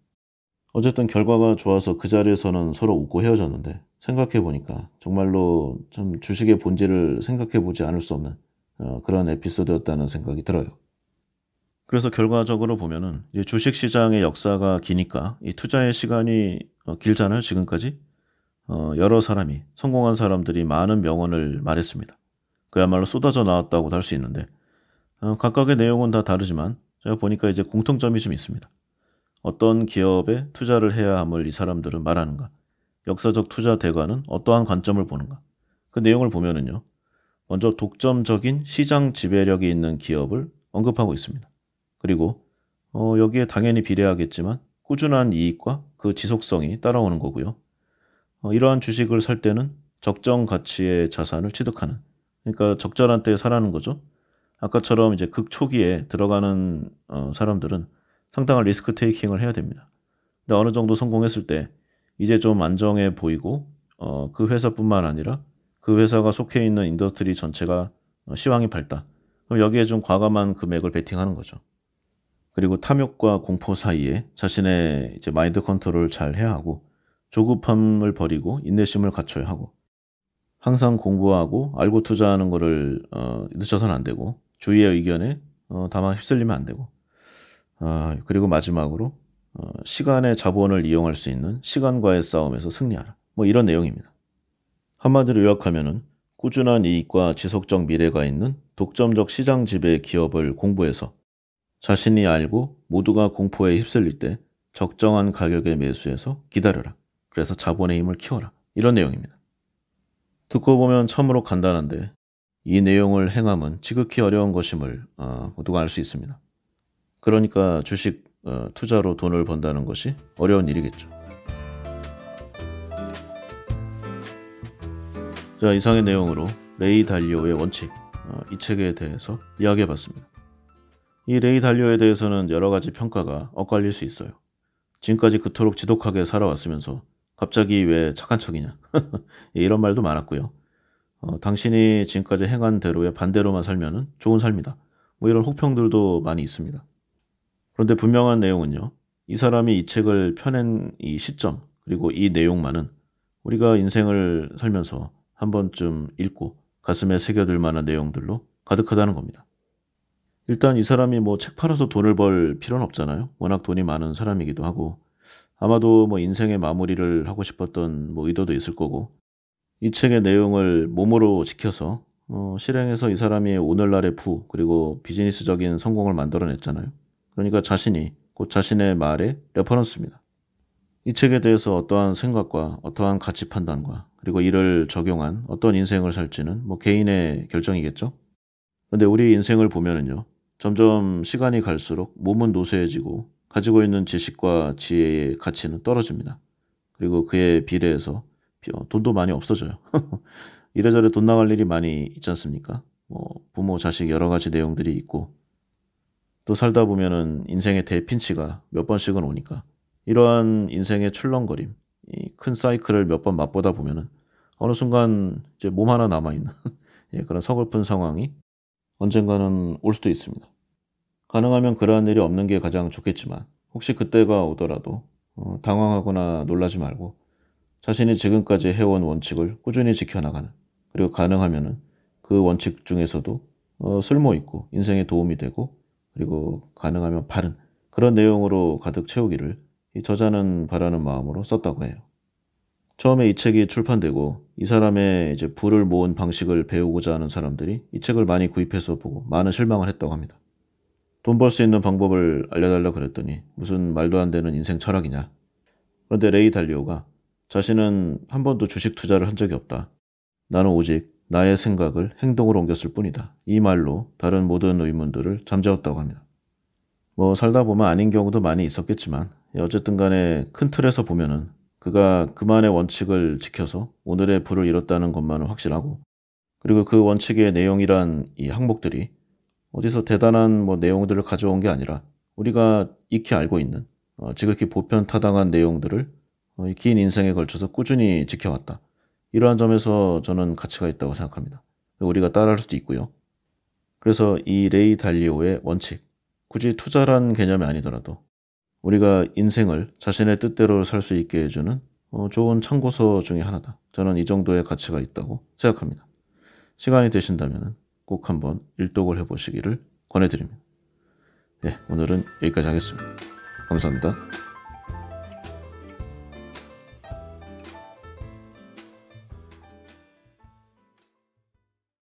어쨌든 결과가 좋아서 그 자리에서는 서로 웃고 헤어졌는데 생각해보니까 정말로 참 주식의 본질을 생각해보지 않을 수 없는 그런 에피소드였다는 생각이 들어요. 그래서 결과적으로 보면은 이제 주식시장의 역사가 기니까 이 투자의 시간이 길잖아요. 지금까지 여러 사람이 성공한 사람들이 많은 명언을 말했습니다. 그야말로 쏟아져 나왔다고도 할 수 있는데 각각의 내용은 다 다르지만 제가 보니까 이제 공통점이 좀 있습니다. 어떤 기업에 투자를 해야 함을 이 사람들은 말하는가? 역사적 투자 대가는 어떠한 관점을 보는가? 그 내용을 보면은요. 먼저 독점적인 시장 지배력이 있는 기업을 언급하고 있습니다. 그리고 여기에 당연히 비례하겠지만 꾸준한 이익과 그 지속성이 따라오는 거고요. 이러한 주식을 살 때는 적정 가치의 자산을 취득하는, 그러니까 적절한 때에 사라는 거죠. 아까처럼 이제 극초기에 들어가는 사람들은 상당한 리스크 테이킹을 해야 됩니다. 근데 어느 정도 성공했을 때 이제 좀 안정해 보이고 그 회사뿐만 아니라 그 회사가 속해 있는 인더스트리 전체가 시황이 밝다. 그럼 여기에 좀 과감한 금액을 베팅하는 거죠. 그리고 탐욕과 공포 사이에 자신의 이제 마인드 컨트롤을 잘 해야 하고 조급함을 버리고 인내심을 갖춰야 하고 항상 공부하고 알고 투자하는 거를 늦춰서는 안 되고 주위의 의견에 다만 휩쓸리면 안 되고 그리고 마지막으로 시간의 자본을 이용할 수 있는 시간과의 싸움에서 승리하라. 뭐 이런 내용입니다. 한마디로 요약하면은 꾸준한 이익과 지속적 미래가 있는 독점적 시장 지배 기업을 공부해서 자신이 알고 모두가 공포에 휩쓸릴 때 적정한 가격에 매수해서 기다려라. 그래서 자본의 힘을 키워라. 이런 내용입니다. 듣고 보면 참으로 간단한데 이 내용을 행함은 지극히 어려운 것임을 모두가 알 수 있습니다. 그러니까 주식 투자로 돈을 번다는 것이 어려운 일이겠죠. 자, 이상의 내용으로 레이 달리오의 원칙, 이 책에 대해서 이야기해봤습니다. 이 레이 달리오에 대해서는 여러 가지 평가가 엇갈릴 수 있어요. 지금까지 그토록 지독하게 살아왔으면서 갑자기 왜 착한 척이냐 이런 말도 많았고요. 당신이 지금까지 행한 대로의 반대로만 살면 좋은 삶이다. 뭐 이런 혹평들도 많이 있습니다. 그런데 분명한 내용은요. 이 사람이 이 책을 펴낸 이 시점 그리고 이 내용만은 우리가 인생을 살면서 한 번쯤 읽고 가슴에 새겨들 만한 내용들로 가득하다는 겁니다. 일단 이 사람이 뭐 책 팔아서 돈을 벌 필요는 없잖아요. 워낙 돈이 많은 사람이기도 하고 아마도 뭐 인생의 마무리를 하고 싶었던 뭐 의도도 있을 거고 이 책의 내용을 몸으로 지켜서 실행해서 이 사람이 오늘날의 부 그리고 비즈니스적인 성공을 만들어냈잖아요. 그러니까 자신이 곧 자신의 말의 레퍼런스입니다. 이 책에 대해서 어떠한 생각과 어떠한 가치 판단과 그리고 이를 적용한 어떤 인생을 살지는 뭐 개인의 결정이겠죠. 근데 우리 인생을 보면은요. 점점 시간이 갈수록 몸은 노쇠해지고 가지고 있는 지식과 지혜의 가치는 떨어집니다. 그리고 그에 비례해서 돈도 많이 없어져요. 이래저래 돈 나갈 일이 많이 있지 않습니까? 뭐 부모, 자식 여러 가지 내용들이 있고 또 살다 보면은 인생의 대핀치가 몇 번씩은 오니까 이러한 인생의 출렁거림, 이 큰 사이클을 몇 번 맛보다 보면은 어느 순간 이제 몸 하나 남아있는 예, 그런 서글픈 상황이 언젠가는 올 수도 있습니다. 가능하면 그러한 일이 없는 게 가장 좋겠지만 혹시 그때가 오더라도 당황하거나 놀라지 말고 자신이 지금까지 해온 원칙을 꾸준히 지켜나가는 그리고 가능하면은 그 원칙 중에서도 쓸모있고 인생에 도움이 되고 그리고 가능하면 바른 그런 내용으로 가득 채우기를 이 저자는 바라는 마음으로 썼다고 해요. 처음에 이 책이 출판되고 이 사람의 이제 부를 모은 방식을 배우고자 하는 사람들이 이 책을 많이 구입해서 보고 많은 실망을 했다고 합니다. 돈 벌 수 있는 방법을 알려달라 그랬더니 무슨 말도 안 되는 인생 철학이냐. 그런데 레이 달리오가 자신은 한 번도 주식 투자를 한 적이 없다. 나는 오직 나의 생각을 행동으로 옮겼을 뿐이다. 이 말로 다른 모든 의문들을 잠재웠다고 합니다. 뭐 살다 보면 아닌 경우도 많이 있었겠지만 어쨌든 간에 큰 틀에서 보면은 그가 그만의 원칙을 지켜서 오늘의 부를 이뤘다는 것만은 확실하고 그리고 그 원칙의 내용이란 이 항목들이 어디서 대단한 뭐 내용들을 가져온 게 아니라 우리가 익히 알고 있는 지극히 보편타당한 내용들을 이 긴 인생에 걸쳐서 꾸준히 지켜왔다. 이러한 점에서 저는 가치가 있다고 생각합니다. 우리가 따라할 수도 있고요. 그래서 이 레이 달리오의 원칙, 굳이 투자란 개념이 아니더라도 우리가 인생을 자신의 뜻대로 살 수 있게 해주는 좋은 참고서 중에 하나다. 저는 이 정도의 가치가 있다고 생각합니다. 시간이 되신다면 꼭 한번 일독을 해보시기를 권해드립니다. 네, 오늘은 여기까지 하겠습니다. 감사합니다.